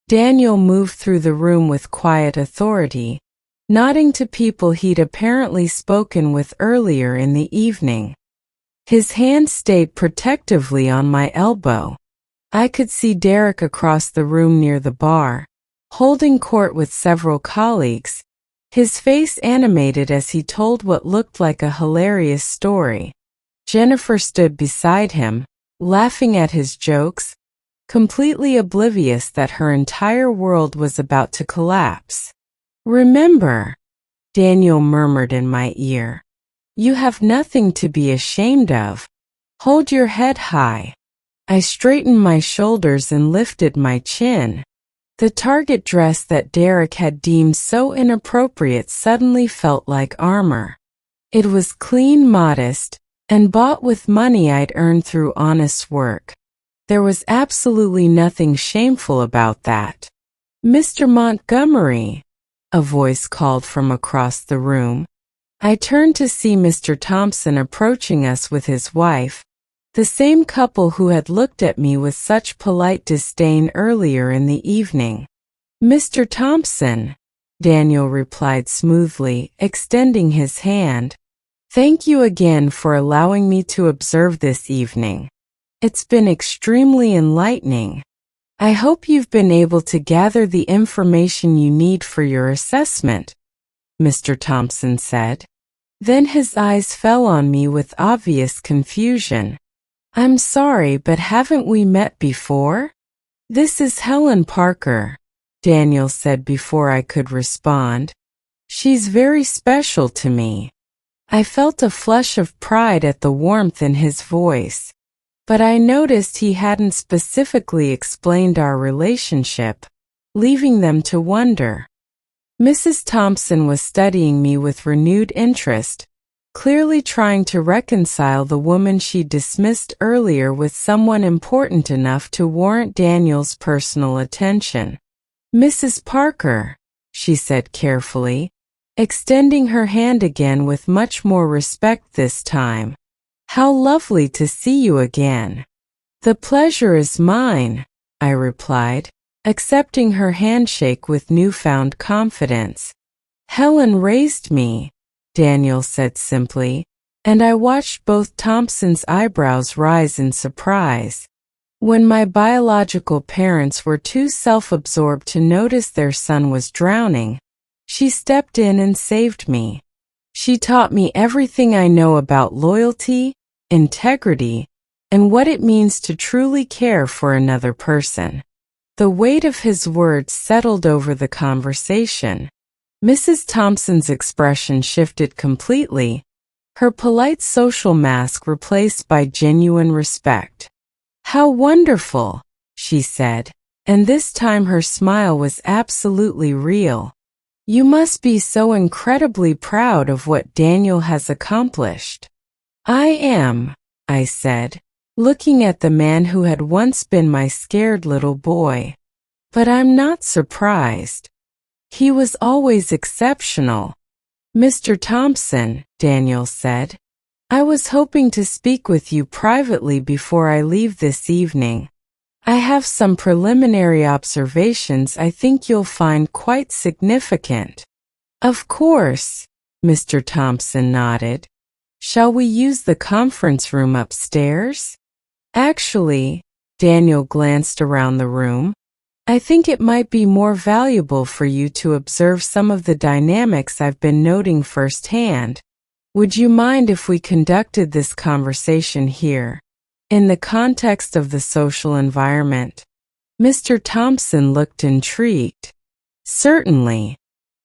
Daniel moved through the room with quiet authority, nodding to people he'd apparently spoken with earlier in the evening. His hand stayed protectively on my elbow. I could see Derek across the room near the bar, holding court with several colleagues, his face animated as he told what looked like a hilarious story. Jennifer stood beside him, laughing at his jokes, completely oblivious that her entire world was about to collapse. "Remember," Daniel murmured in my ear, "you have nothing to be ashamed of. Hold your head high." I straightened my shoulders and lifted my chin. The target dress that Derek had deemed so inappropriate suddenly felt like armor. It was clean, modest, and bought with money I'd earned through honest work. There was absolutely nothing shameful about that. "Mr. Montgomery," a voice called from across the room. I turned to see Mr. Thompson approaching us with his wife, the same couple who had looked at me with such polite disdain earlier in the evening. "Mr. Thompson," Daniel replied smoothly, extending his hand. "Thank you again for allowing me to observe this evening. It's been extremely enlightening. I hope you've been able to gather the information you need for your assessment," Mr. Thompson said. Then his eyes fell on me with obvious confusion. "I'm sorry, but haven't we met before?" "This is Helen Parker," Daniel said before I could respond. "She's very special to me." I felt a flush of pride at the warmth in his voice, but I noticed he hadn't specifically explained our relationship, leaving them to wonder. Mrs. Thompson was studying me with renewed interest, clearly trying to reconcile the woman she dismissed earlier with someone important enough to warrant Daniel's personal attention. "Mrs. Parker," she said carefully, extending her hand again with much more respect this time. "How lovely to see you again." "The pleasure is mine," I replied, accepting her handshake with newfound confidence. "Helen raised me," Daniel said simply, and I watched both Thompson's eyebrows rise in surprise. When my biological parents were too self-absorbed to notice their son was drowning, she stepped in and saved me. She taught me everything I know about loyalty, integrity, and what it means to truly care for another person. The weight of his words settled over the conversation. Mrs. Thompson's expression shifted completely, her polite social mask replaced by genuine respect. "How wonderful," she said, and this time her smile was absolutely real. "You must be so incredibly proud of what Daniel has accomplished." "I am," I said, looking at the man who had once been my scared little boy. "But I'm not surprised. He was always exceptional." "Mr. Thompson," Daniel said, "I was hoping to speak with you privately before I leave this evening. I have some preliminary observations I think you'll find quite significant." "Of course," Mr. Thompson nodded. "Shall we use the conference room upstairs?" "Actually," Daniel glanced around the room, "I think it might be more valuable for you to observe some of the dynamics I've been noting firsthand. Would you mind if we conducted this conversation here, in the context of the social environment?" Mr. Thompson looked intrigued. "Certainly.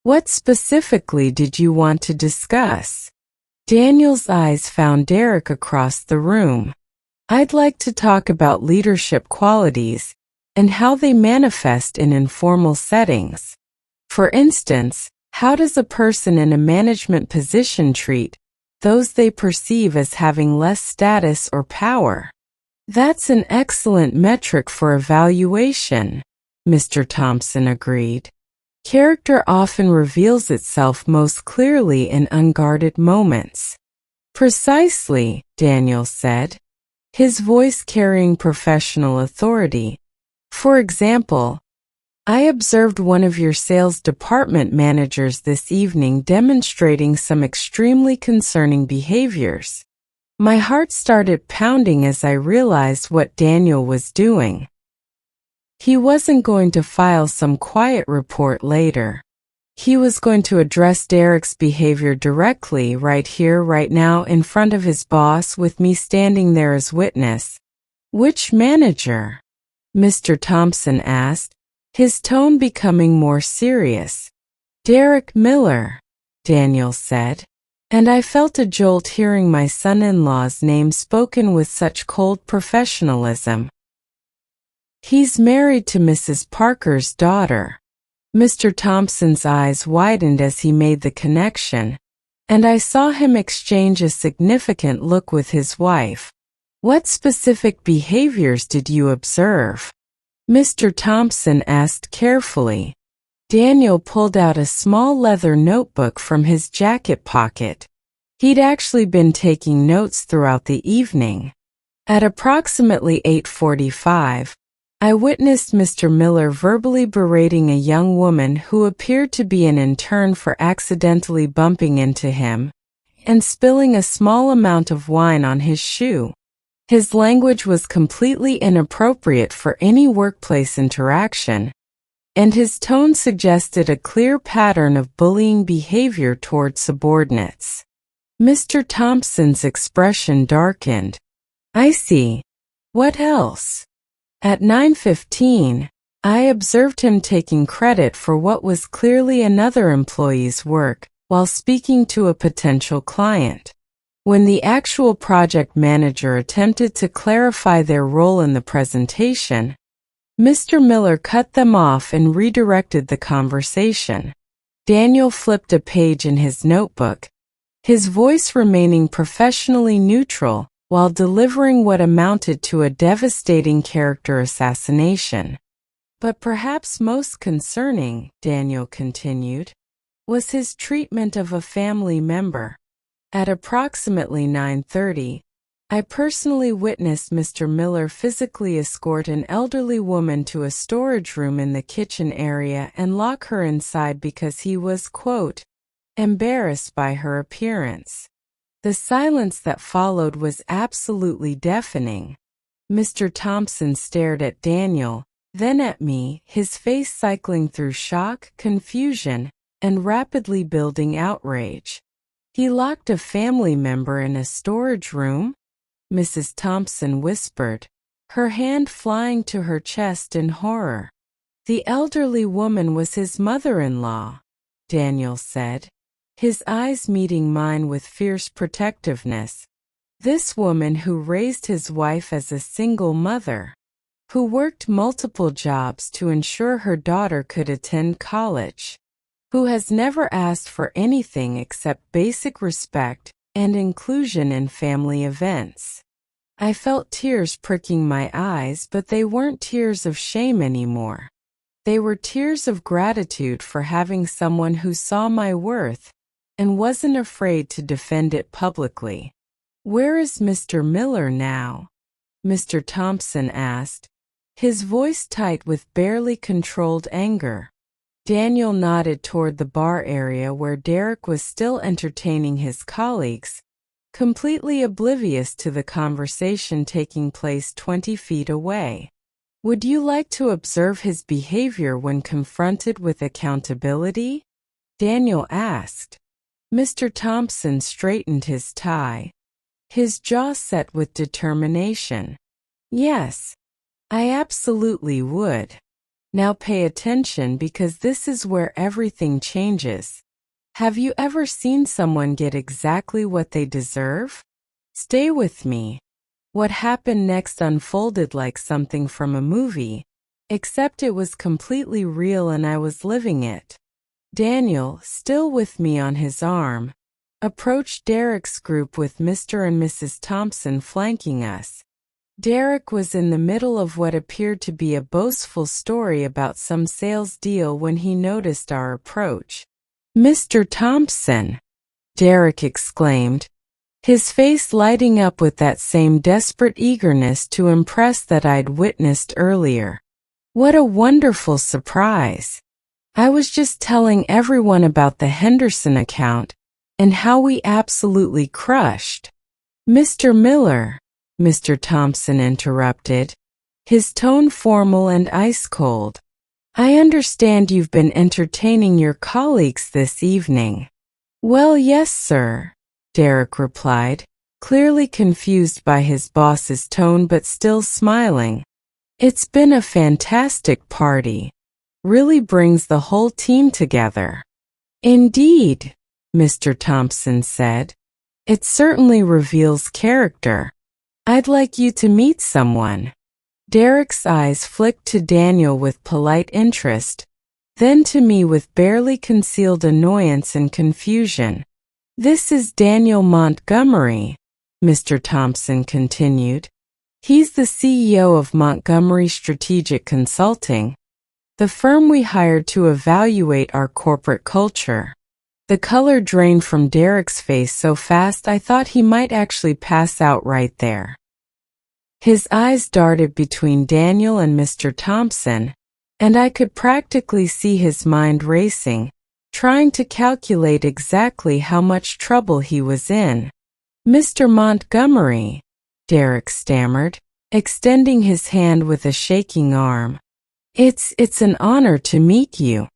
What specifically did you want to discuss?" Daniel's eyes found Derek across the room. "I'd like to talk about leadership qualities and how they manifest in informal settings. For instance, how does a person in a management position treat those they perceive as having less status or power?" "That's an excellent metric for evaluation," Mr. Thompson agreed. "Character often reveals itself most clearly in unguarded moments." "Precisely," Daniel said, his voice carrying professional authority. "For example, I observed one of your sales department managers this evening demonstrating some extremely concerning behaviors. My heart started pounding as I realized what Daniel was doing. He wasn't going to file some quiet report later. He was going to address Derek's behavior directly right here, right now, in front of his boss with me standing there as witness." "Which manager?" Mr. Thompson asked, his tone becoming more serious. "Derek Miller," Daniel said, and I felt a jolt hearing my son-in-law's name spoken with such cold professionalism. "He's married to Mrs. Parker's daughter." Mr. Thompson's eyes widened as he made the connection, and I saw him exchange a significant look with his wife. "What specific behaviors did you observe?" Mr. Thompson asked carefully. Daniel pulled out a small leather notebook from his jacket pocket. He'd actually been taking notes throughout the evening. At approximately 8:45, I witnessed Mr. Miller verbally berating a young woman who appeared to be an intern for accidentally bumping into him and spilling a small amount of wine on his shoe. His language was completely inappropriate for any workplace interaction, and his tone suggested a clear pattern of bullying behavior toward subordinates. Mr. Thompson's expression darkened. I see. What else? At 9:15, I observed him taking credit for what was clearly another employee's work while speaking to a potential client. When the actual project manager attempted to clarify their role in the presentation, Mr. Miller cut them off and redirected the conversation. Daniel flipped a page in his notebook, his voice remaining professionally neutral while delivering what amounted to a devastating character assassination. But perhaps most concerning, Daniel continued, was his treatment of a family member. At approximately 9:30, I personally witnessed Mr. Miller physically escort an elderly woman to a storage room in the kitchen area and lock her inside because he was, quote, embarrassed by her appearance. The silence that followed was absolutely deafening. Mr. Thompson stared at Daniel, then at me, his face cycling through shock, confusion, and rapidly building outrage. He locked a family member in a storage room? Mrs. Thompson whispered, her hand flying to her chest in horror. The elderly woman was his mother-in-law, Daniel said, his eyes meeting mine with fierce protectiveness. This woman who raised his wife as a single mother, who worked multiple jobs to ensure her daughter could attend college, who has never asked for anything except basic respect and inclusion in family events. I felt tears pricking my eyes, but they weren't tears of shame anymore. They were tears of gratitude for having someone who saw my worth and wasn't afraid to defend it publicly. Where is Mr. Miller now? Mr. Thompson asked, his voice tight with barely controlled anger. Daniel nodded toward the bar area where Derek was still entertaining his colleagues, completely oblivious to the conversation taking place 20 feet away. Would you like to observe his behavior when confronted with accountability? Daniel asked. Mr. Thompson straightened his tie, his jaw set with determination. Yes, I absolutely would. Now pay attention because this is where everything changes. Have you ever seen someone get exactly what they deserve? Stay with me. What happened next unfolded like something from a movie, except it was completely real and I was living it. Daniel, still with me on his arm, approached Derek's group with Mr. and Mrs. Thompson flanking us. Derek was in the middle of what appeared to be a boastful story about some sales deal when he noticed our approach. Mr. Thompson, Derek exclaimed, his face lighting up with that same desperate eagerness to impress that I'd witnessed earlier. What a wonderful surprise. I was just telling everyone about the Henderson account and how we absolutely crushed. Mr. Miller, Mr. Thompson interrupted, his tone formal and ice-cold. I understand you've been entertaining your colleagues this evening. Well, yes, sir, Derek replied, clearly confused by his boss's tone but still smiling. It's been a fantastic party. Really brings the whole team together. Indeed, Mr. Thompson said. It certainly reveals character. I'd like you to meet someone. Derek's eyes flicked to Daniel with polite interest, then to me with barely concealed annoyance and confusion. This is Daniel Montgomery, Mr. Thompson continued. He's the CEO of Montgomery Strategic Consulting. The firm we hired to evaluate our corporate culture. The color drained from Derek's face so fast I thought he might actually pass out right there. His eyes darted between Daniel and Mr. Thompson, and I could practically see his mind racing, trying to calculate exactly how much trouble he was in. "Mr. Montgomery," Derek stammered, extending his hand with a shaking arm. It's an honor to meet you.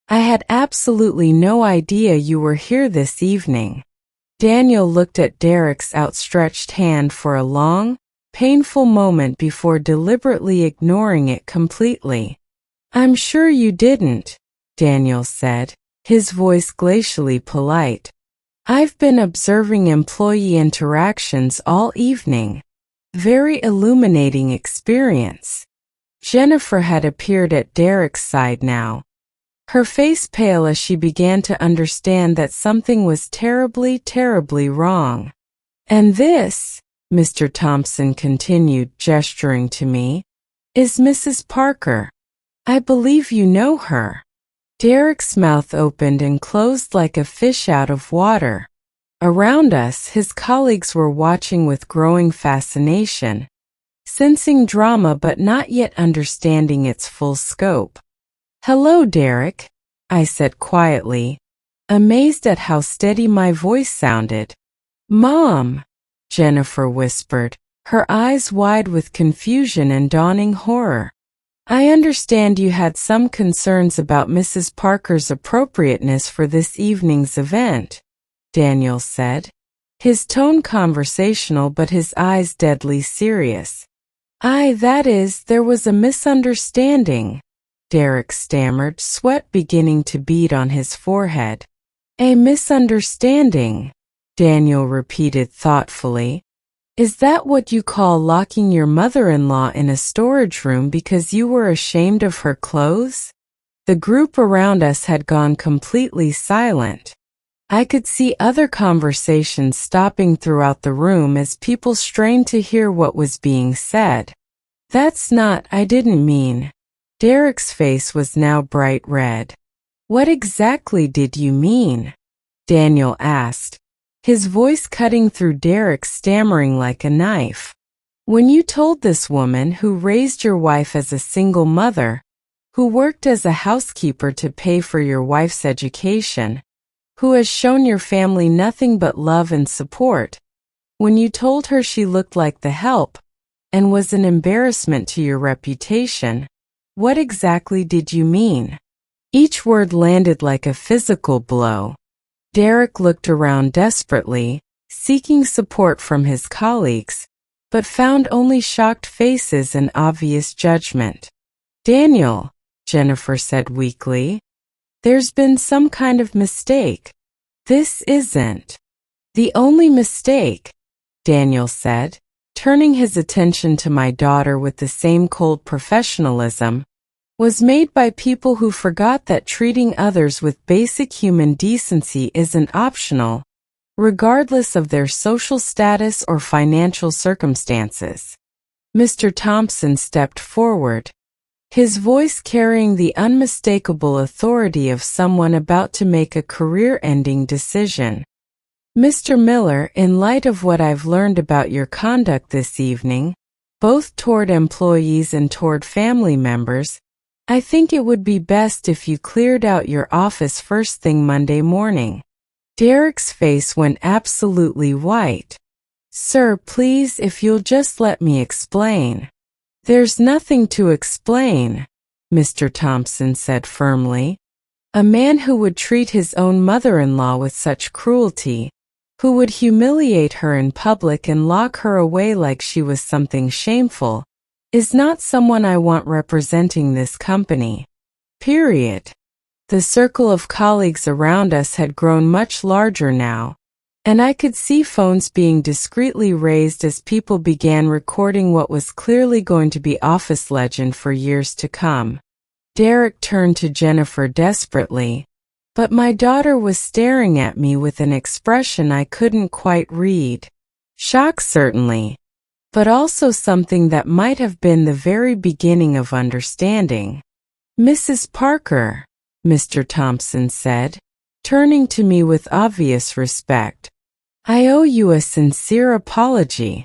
I had absolutely no idea you were here this evening." Daniel looked at Derek's outstretched hand for a long, painful moment before deliberately ignoring it completely. "I'm sure you didn't," Daniel said, his voice glacially polite. "I've been observing employee interactions all evening. Very illuminating experience." Jennifer had appeared at Derek's side now, her face pale as she began to understand that something was terribly, terribly wrong. "And this," Mr. Thompson continued, gesturing to me, "is Mrs. Parker. I believe you know her." Derek's mouth opened and closed like a fish out of water. Around us, his colleagues were watching with growing fascination, sensing drama but not yet understanding its full scope. "Hello, Derek," I said quietly, amazed at how steady my voice sounded. "Mom," Jennifer whispered, her eyes wide with confusion and dawning horror. "I understand you had some concerns about Mrs. Parker's appropriateness for this evening's event," Daniel said, his tone conversational but his eyes deadly serious. That is, there was a misunderstanding," Derek stammered, sweat beginning to bead on his forehead. "A misunderstanding," Daniel repeated thoughtfully. "Is that what you call locking your mother-in-law in a storage room because you were ashamed of her clothes?" The group around us had gone completely silent. I could see other conversations stopping throughout the room as people strained to hear what was being said. I didn't mean." Derek's face was now bright red. "What exactly did you mean?" Daniel asked, his voice cutting through Derek's stammering like a knife. "When you told this woman who raised your wife as a single mother, who worked as a housekeeper to pay for your wife's education, who has shown your family nothing but love and support, when you told her she looked like the help and was an embarrassment to your reputation, what exactly did you mean?" Each word landed like a physical blow. Derek looked around desperately, seeking support from his colleagues, but found only shocked faces and obvious judgment. "Daniel," Jennifer said weakly, "there's been some kind of mistake. This isn't the only mistake," Daniel said, turning his attention to my daughter with the same cold professionalism, "was made by people who forgot that treating others with basic human decency isn't optional, regardless of their social status or financial circumstances." Mr. Thompson stepped forward, his voice carrying the unmistakable authority of someone about to make a career-ending decision. "Mr. Miller, in light of what I've learned about your conduct this evening, both toward employees and toward family members, I think it would be best if you cleared out your office first thing Monday morning." Derek's face went absolutely white. "Sir, please, if you'll just let me explain." "There's nothing to explain," Mr. Thompson said firmly. "A man who would treat his own mother-in-law with such cruelty, who would humiliate her in public and lock her away like she was something shameful, is not someone I want representing this company. Period." The circle of colleagues around us had grown much larger now, and I could see phones being discreetly raised as people began recording what was clearly going to be office legend for years to come. Derek turned to Jennifer desperately, but my daughter was staring at me with an expression I couldn't quite read. Shock certainly, but also something that might have been the very beginning of understanding. Mrs. Parker, Mr. Thompson said, turning to me with obvious respect. I owe you a sincere apology.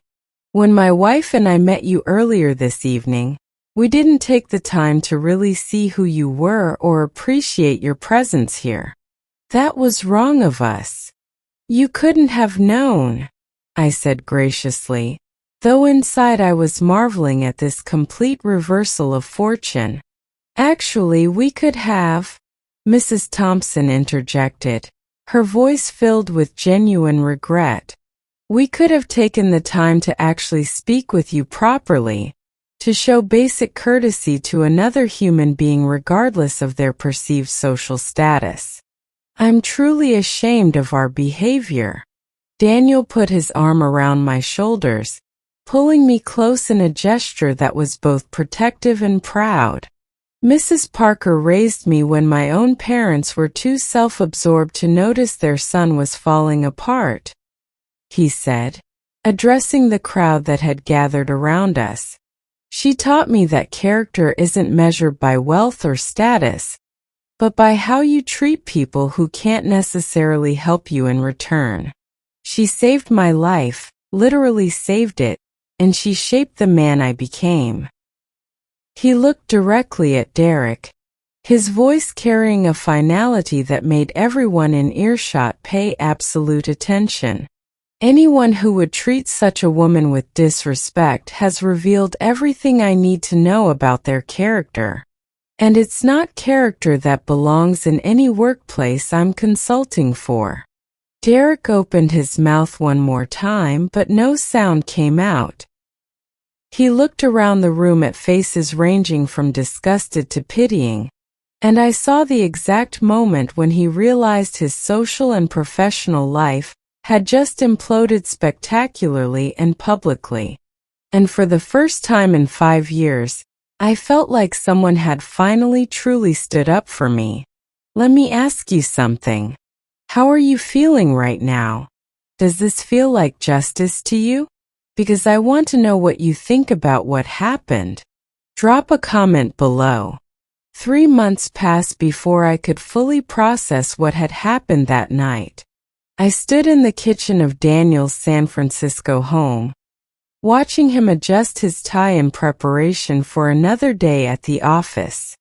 When my wife and I met you earlier this evening, we didn't take the time to really see who you were or appreciate your presence here. That was wrong of us. You couldn't have known, I said graciously, though inside I was marveling at this complete reversal of fortune. Actually, we could have, Mrs. Thompson interjected, her voice filled with genuine regret. We could have taken the time to actually speak with you properly, to show basic courtesy to another human being regardless of their perceived social status. I'm truly ashamed of our behavior. Daniel put his arm around my shoulders, pulling me close in a gesture that was both protective and proud. Mrs. Parker raised me when my own parents were too self-absorbed to notice their son was falling apart, he said, addressing the crowd that had gathered around us. She taught me that character isn't measured by wealth or status, but by how you treat people who can't necessarily help you in return. She saved my life, literally saved it, and she shaped the man I became. He looked directly at Derek, his voice carrying a finality that made everyone in earshot pay absolute attention. Anyone who would treat such a woman with disrespect has revealed everything I need to know about their character. And it's not character that belongs in any workplace I'm consulting for. Derek opened his mouth one more time, but no sound came out. He looked around the room at faces ranging from disgusted to pitying, and I saw the exact moment when he realized his social and professional life had just imploded spectacularly and publicly. And for the first time in 5 years, I felt like someone had finally truly stood up for me. Let me ask you something. How are you feeling right now? Does this feel like justice to you? Because I want to know what you think about what happened. Drop a comment below. 3 months passed before I could fully process what had happened that night. I stood in the kitchen of Daniel's San Francisco home, watching him adjust his tie in preparation for another day at the office.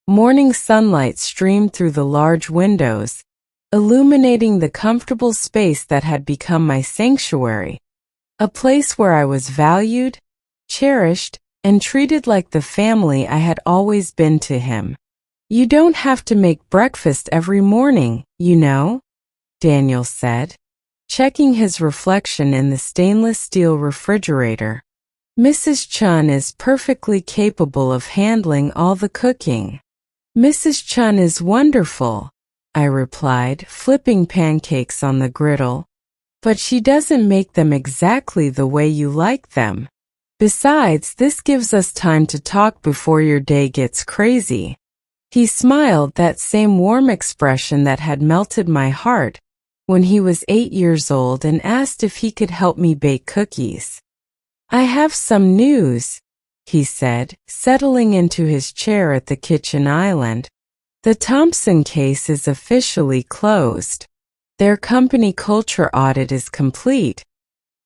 Morning sunlight streamed through the large windows, illuminating the comfortable space that had become my sanctuary, a place where I was valued, cherished, and treated like the family I had always been to him. You don't have to make breakfast every morning, you know, Daniel said, checking his reflection in the stainless steel refrigerator. Mrs. Chun is perfectly capable of handling all the cooking. Mrs. Chun is wonderful, I replied, flipping pancakes on the griddle. But she doesn't make them exactly the way you like them. Besides, this gives us time to talk before your day gets crazy. He smiled, that same warm expression that had melted my heart when he was 8 years old, and asked if he could help me bake cookies. I have some news, he said, settling into his chair at the kitchen island. The Thompson case is officially closed. Their company culture audit is complete,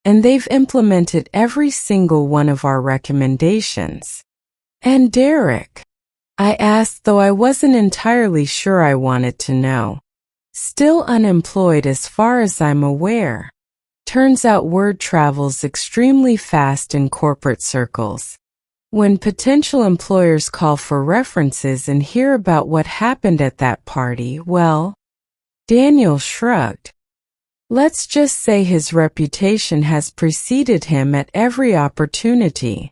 and they've implemented every single one of our recommendations. And Derek? I asked, though I wasn't entirely sure I wanted to know. Still unemployed as far as I'm aware. Turns out word travels extremely fast in corporate circles. When potential employers call for references and hear about what happened at that party, well, Daniel shrugged. Let's just say his reputation has preceded him at every opportunity.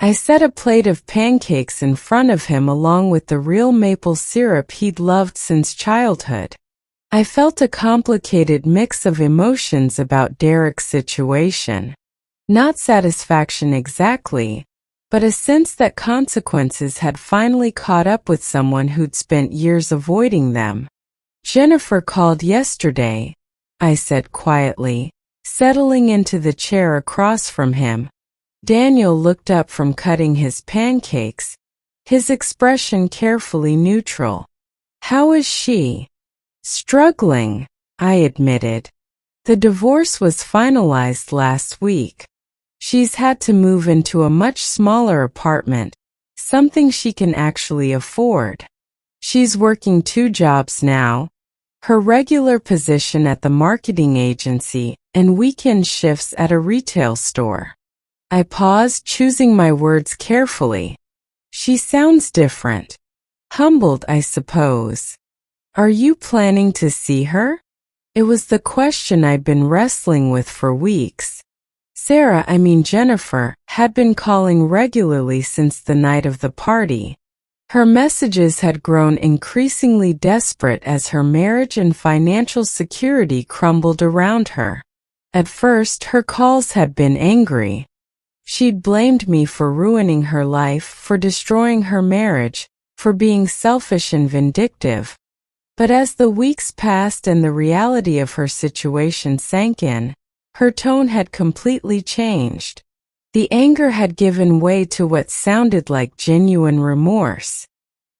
I set a plate of pancakes in front of him along with the real maple syrup he'd loved since childhood. I felt a complicated mix of emotions about Derek's situation. Not satisfaction exactly, but a sense that consequences had finally caught up with someone who'd spent years avoiding them. Jennifer called yesterday, I said quietly, settling into the chair across from him. Daniel looked up from cutting his pancakes, his expression carefully neutral. How is she? Struggling, I admitted. The divorce was finalized last week. She's had to move into a much smaller apartment, something she can actually afford. She's working 2 jobs now, her regular position at the marketing agency and weekend shifts at a retail store. I paused, choosing my words carefully. She sounds different. Humbled, I suppose. Are you planning to see her? It was the question I'd been wrestling with for weeks. Jennifer, had been calling regularly since the night of the party. Her messages had grown increasingly desperate as her marriage and financial security crumbled around her. At first, her calls had been angry. She'd blamed me for ruining her life, for destroying her marriage, for being selfish and vindictive. But as the weeks passed and the reality of her situation sank in, her tone had completely changed. The anger had given way to what sounded like genuine remorse.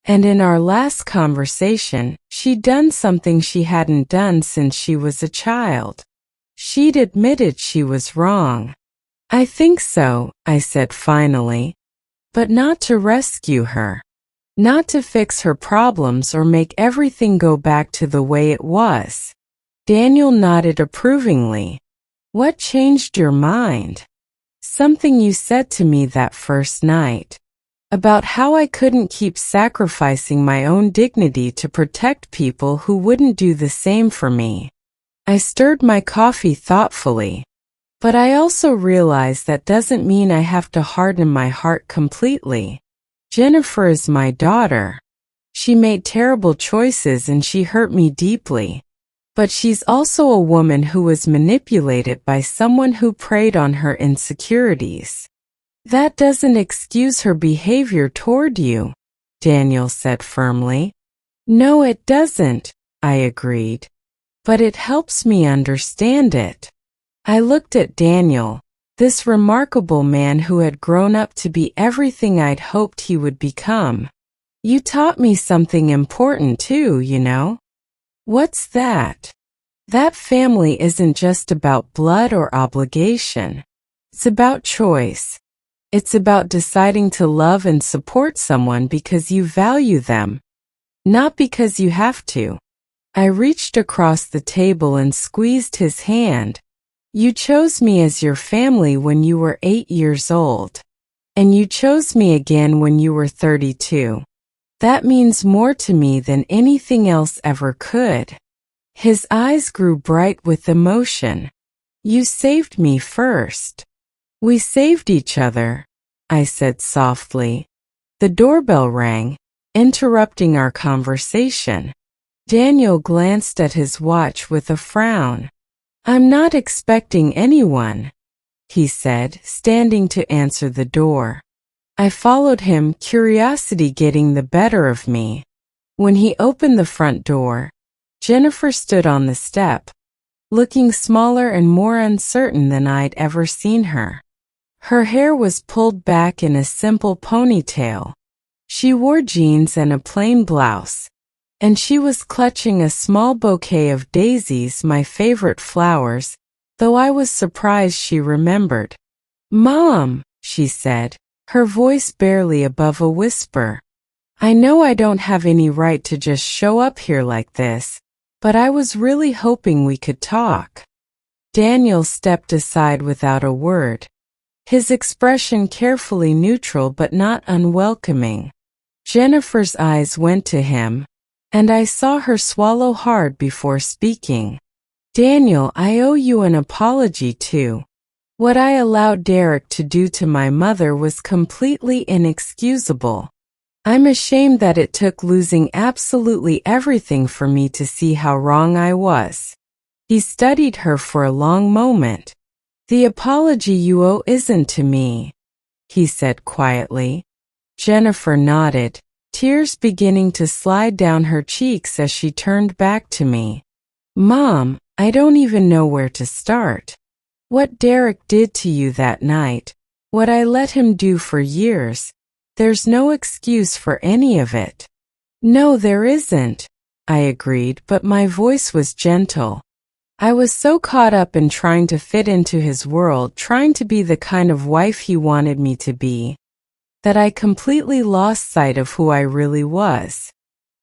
And in our last conversation, she'd done something she hadn't done since she was a child. She'd admitted she was wrong. I think so, I said finally. But not to rescue her. Not to fix her problems or make everything go back to the way it was. Daniel nodded approvingly. What changed your mind? Something you said to me that first night. About how I couldn't keep sacrificing my own dignity to protect people who wouldn't do the same for me. I stirred my coffee thoughtfully. But I also realized that doesn't mean I have to harden my heart completely. Jennifer is my daughter. She made terrible choices and she hurt me deeply. But she's also a woman who was manipulated by someone who preyed on her insecurities. That doesn't excuse her behavior toward you, Daniel said firmly. No, it doesn't, I agreed. But it helps me understand it. I looked at Daniel, this remarkable man who had grown up to be everything I'd hoped he would become. You taught me something important too, you know. What's that? That family isn't just about blood or obligation. It's about choice. It's about deciding to love and support someone because you value them, not because you have to. I reached across the table and squeezed his hand. You chose me as your family when you were 8 years old. And you chose me again when you were 32. That means more to me than anything else ever could. His eyes grew bright with emotion. You saved me first. We saved each other, I said softly. The doorbell rang, interrupting our conversation. Daniel glanced at his watch with a frown. I'm not expecting anyone, he said, standing to answer the door. I followed him, curiosity getting the better of me. When he opened the front door, Jennifer stood on the step, looking smaller and more uncertain than I'd ever seen her. Her hair was pulled back in a simple ponytail. She wore jeans and a plain blouse, and she was clutching a small bouquet of daisies, my favorite flowers, though I was surprised she remembered. Mom, she said, her voice barely above a whisper. I know I don't have any right to just show up here like this, but I was really hoping we could talk. Daniel stepped aside without a word, his expression carefully neutral but not unwelcoming. Jennifer's eyes went to him, and I saw her swallow hard before speaking. Daniel, I owe you an apology too. What I allowed Derek to do to my mother was completely inexcusable. I'm ashamed that it took losing absolutely everything for me to see how wrong I was. He studied her for a long moment. The apology you owe isn't to me, he said quietly. Jennifer nodded, tears beginning to slide down her cheeks as she turned back to me. Mom, I don't even know where to start. What Derek did to you that night, what I let him do for years, There's no excuse for any of it. No, there isn't, I agreed, but my voice was gentle. I was so caught up in trying to fit into his world, trying to be the kind of wife he wanted me to be, that I completely lost sight of who I really was.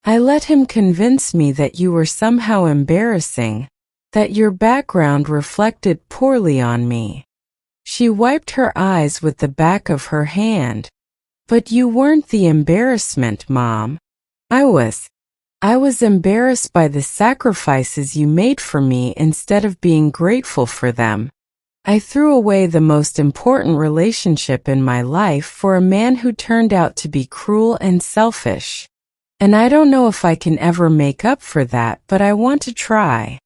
I let him convince me that you were somehow embarrassing, that your background reflected poorly on me. She wiped her eyes with the back of her hand. But you weren't the embarrassment, Mom. I was embarrassed by the sacrifices you made for me instead of being grateful for them. I threw away the most important relationship in my life for a man who turned out to be cruel and selfish. And I don't know if I can ever make up for that, but I want to try.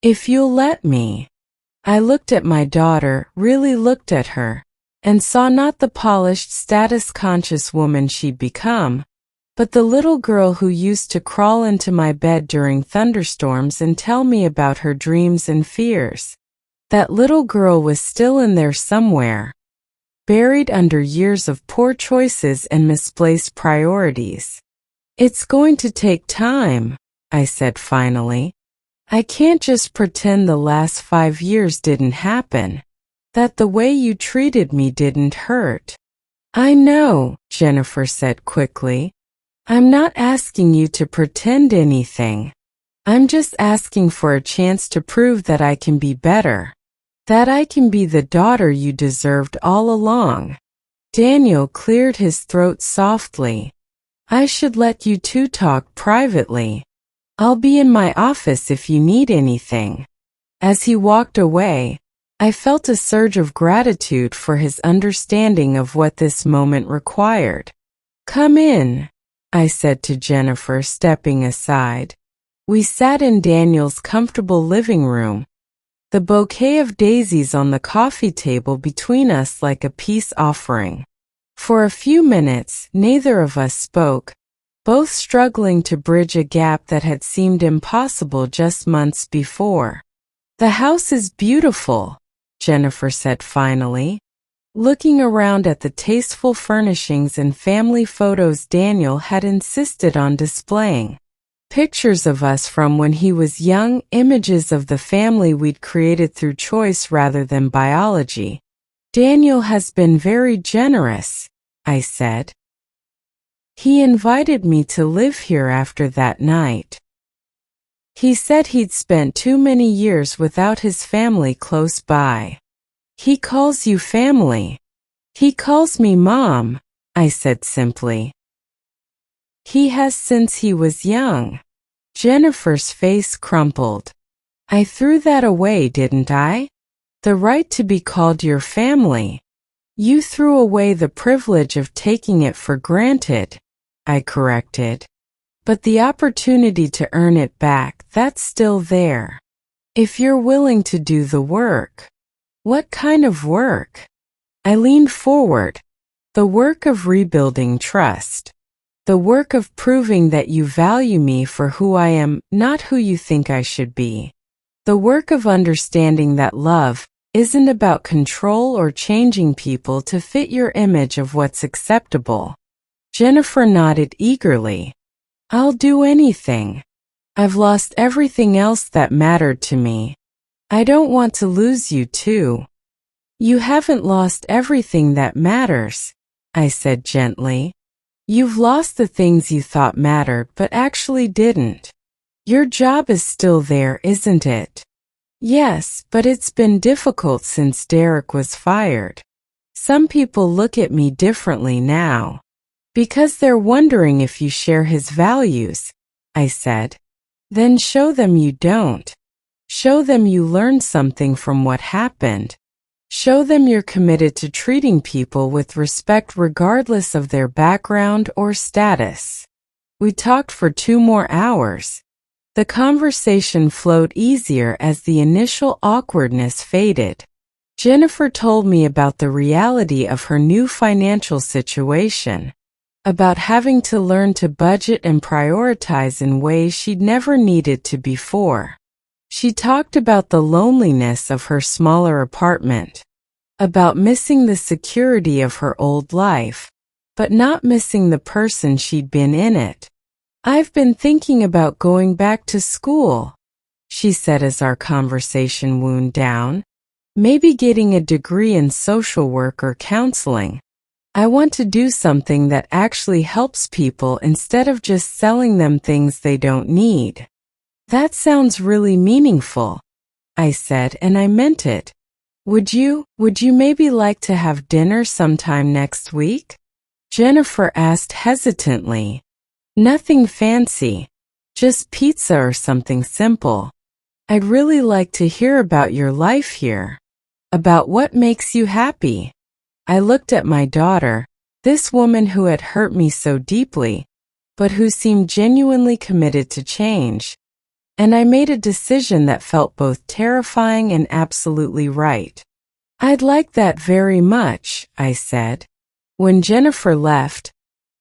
If you'll let me. I looked at my daughter, really looked at her, and saw not the polished, status-conscious woman she'd become, but the little girl who used to crawl into my bed during thunderstorms and tell me about her dreams and fears. That little girl was still in there somewhere, buried under years of poor choices and misplaced priorities. It's going to take time, I said finally. I can't just pretend the last 5 years didn't happen, that the way you treated me didn't hurt. I know, Jennifer said quickly. I'm not asking you to pretend anything. I'm just asking for a chance to prove that I can be better, that I can be the daughter you deserved all along. Daniel cleared his throat softly. I should let you two talk privately. I'll be in my office if you need anything. As he walked away, I felt a surge of gratitude for his understanding of what this moment required. Come in, I said to Jennifer, stepping aside. We sat in Daniel's comfortable living room, the bouquet of daisies on the coffee table between us like a peace offering. For a few minutes, neither of us spoke, both struggling to bridge a gap that had seemed impossible just months before. The house is beautiful, Jennifer said finally, looking around at the tasteful furnishings and family photos Daniel had insisted on displaying. Pictures of us from when he was young, images of the family we'd created through choice rather than biology. Daniel has been very generous, I said. He invited me to live here after that night. He said he'd spent too many years without his family close by. He calls you family. He calls me Mom, I said simply. He has since he was young. Jennifer's face crumpled. I threw that away, didn't I? The right to be called your family. You threw away the privilege of taking it for granted, I corrected. But the opportunity to earn it back, that's still there. If you're willing to do the work. What kind of work? I leaned forward. The work of rebuilding trust. The work of proving that you value me for who I am, not who you think I should be. The work of understanding that love isn't about control or changing people to fit your image of what's acceptable. Jennifer nodded eagerly. I'll do anything. I've lost everything else that mattered to me. I don't want to lose you too. You haven't lost everything that matters, I said gently. You've lost the things you thought mattered but actually didn't. Your job is still there, isn't it? Yes, but it's been difficult since Derek was fired. Some people look at me differently now. Because they're wondering if you share his values, I said. Then show them you don't. Show them you learned something from what happened. Show them you're committed to treating people with respect regardless of their background or status. We talked for 2 more hours. The conversation flowed easier as the initial awkwardness faded. Jennifer told me about the reality of her new financial situation, about having to learn to budget and prioritize in ways she'd never needed to before. She talked about the loneliness of her smaller apartment, about missing the security of her old life, but not missing the person she'd been in it. "I've been thinking about going back to school," she said as our conversation wound down. "Maybe getting a degree in social work or counseling. I want to do something that actually helps people instead of just selling them things they don't need." "That sounds really meaningful," I said, and I meant it. Would you maybe like to have dinner sometime next week?" Jennifer asked hesitantly. "Nothing fancy. Just pizza or something simple. I'd really like to hear about your life here. About what makes you happy." I looked at my daughter, this woman who had hurt me so deeply, but who seemed genuinely committed to change. And I made a decision that felt both terrifying and absolutely right. "I'd like that very much," I said. When Jennifer left,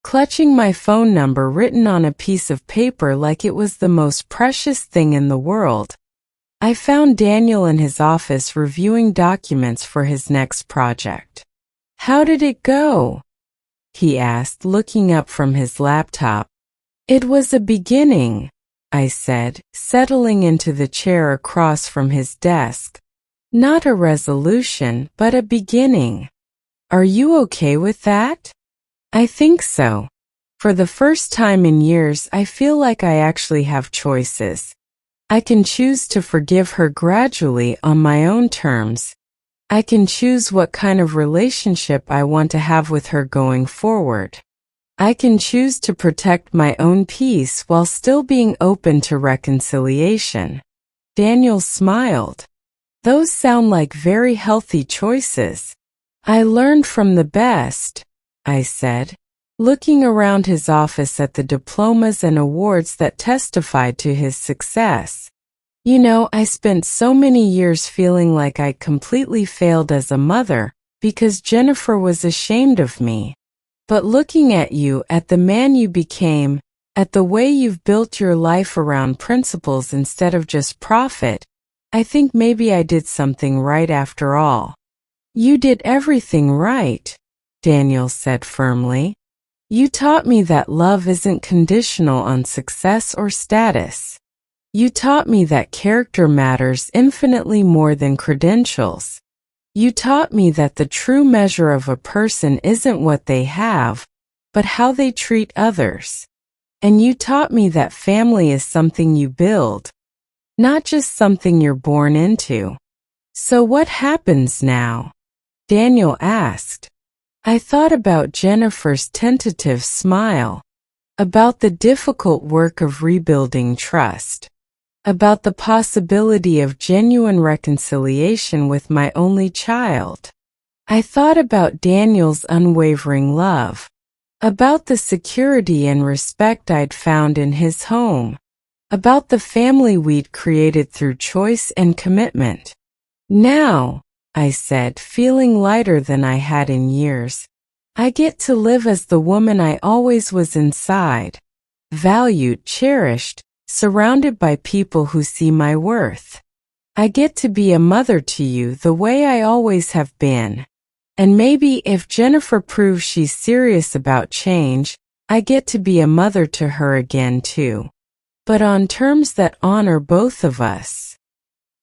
clutching my phone number written on a piece of paper like it was the most precious thing in the world, I found Daniel in his office reviewing documents for his next project. "How did it go?" he asked, looking up from his laptop. "It was a beginning," I said, settling into the chair across from his desk. "Not a resolution, but a beginning. Are you okay with that?" "I think so. For the first time in years, I feel like I actually have choices. I can choose to forgive her gradually on my own terms. I can choose what kind of relationship I want to have with her going forward. I can choose to protect my own peace while still being open to reconciliation." Daniel smiled. "Those sound like very healthy choices." "I learned from the best," I said, looking around his office at the diplomas and awards that testified to his success. "You know, I spent so many years feeling like I completely failed as a mother because Jennifer was ashamed of me. But looking at you, at the man you became, at the way you've built your life around principles instead of just profit, I think maybe I did something right after all." "You did everything right," Daniel said firmly. "You taught me that love isn't conditional on success or status. You taught me that character matters infinitely more than credentials. You taught me that the true measure of a person isn't what they have, but how they treat others. And you taught me that family is something you build, not just something you're born into." "So what happens now?" Daniel asked. I thought about Jennifer's tentative smile, about the difficult work of rebuilding trust, about the possibility of genuine reconciliation with my only child. I thought about Daniel's unwavering love, about the security and respect I'd found in his home, about the family we'd created through choice and commitment. "Now," I said, feeling lighter than I had in years, "I get to live as the woman I always was inside, valued, cherished, surrounded by people who see my worth. I get to be a mother to you the way I always have been. And maybe if Jennifer proves she's serious about change, I get to be a mother to her again too. But on terms that honor both of us."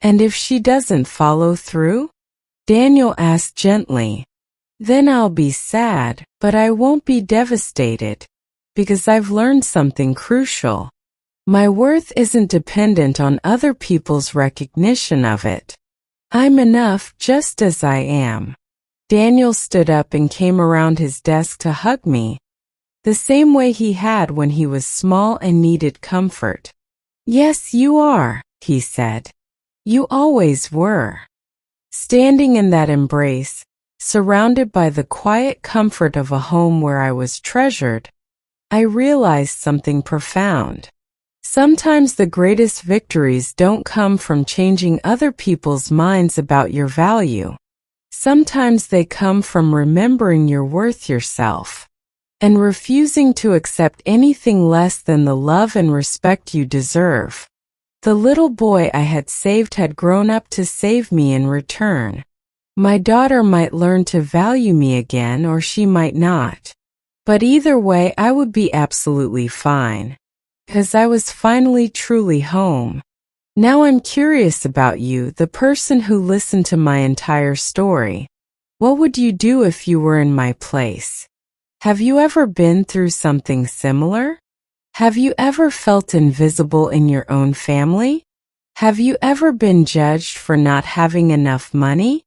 "And if she doesn't follow through?" Daniel asked gently. "Then I'll be sad, but I won't be devastated, because I've learned something crucial. My worth isn't dependent on other people's recognition of it. I'm enough just as I am." Daniel stood up and came around his desk to hug me, the same way he had when he was small and needed comfort. "Yes, you are," he said. "You always were." Standing in that embrace, surrounded by the quiet comfort of a home where I was treasured, I realized something profound. Sometimes the greatest victories don't come from changing other people's minds about your value. Sometimes they come from remembering your worth yourself and refusing to accept anything less than the love and respect you deserve. The little boy I had saved had grown up to save me in return. My daughter might learn to value me again, or she might not. But either way, I would be absolutely fine. 'Cause I was finally truly home. Now I'm curious about you, the person who listened to my entire story. What would you do if you were in my place? Have you ever been through something similar? Have you ever felt invisible in your own family? Have you ever been judged for not having enough money?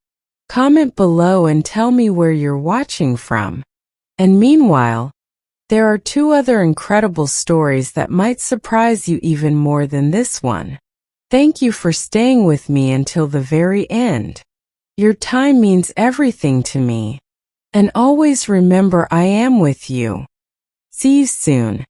Comment below and tell me where you're watching from. And meanwhile, there are 2 other incredible stories that might surprise you even more than this one. Thank you for staying with me until the very end. Your time means everything to me. And always remember, I am with you. See you soon.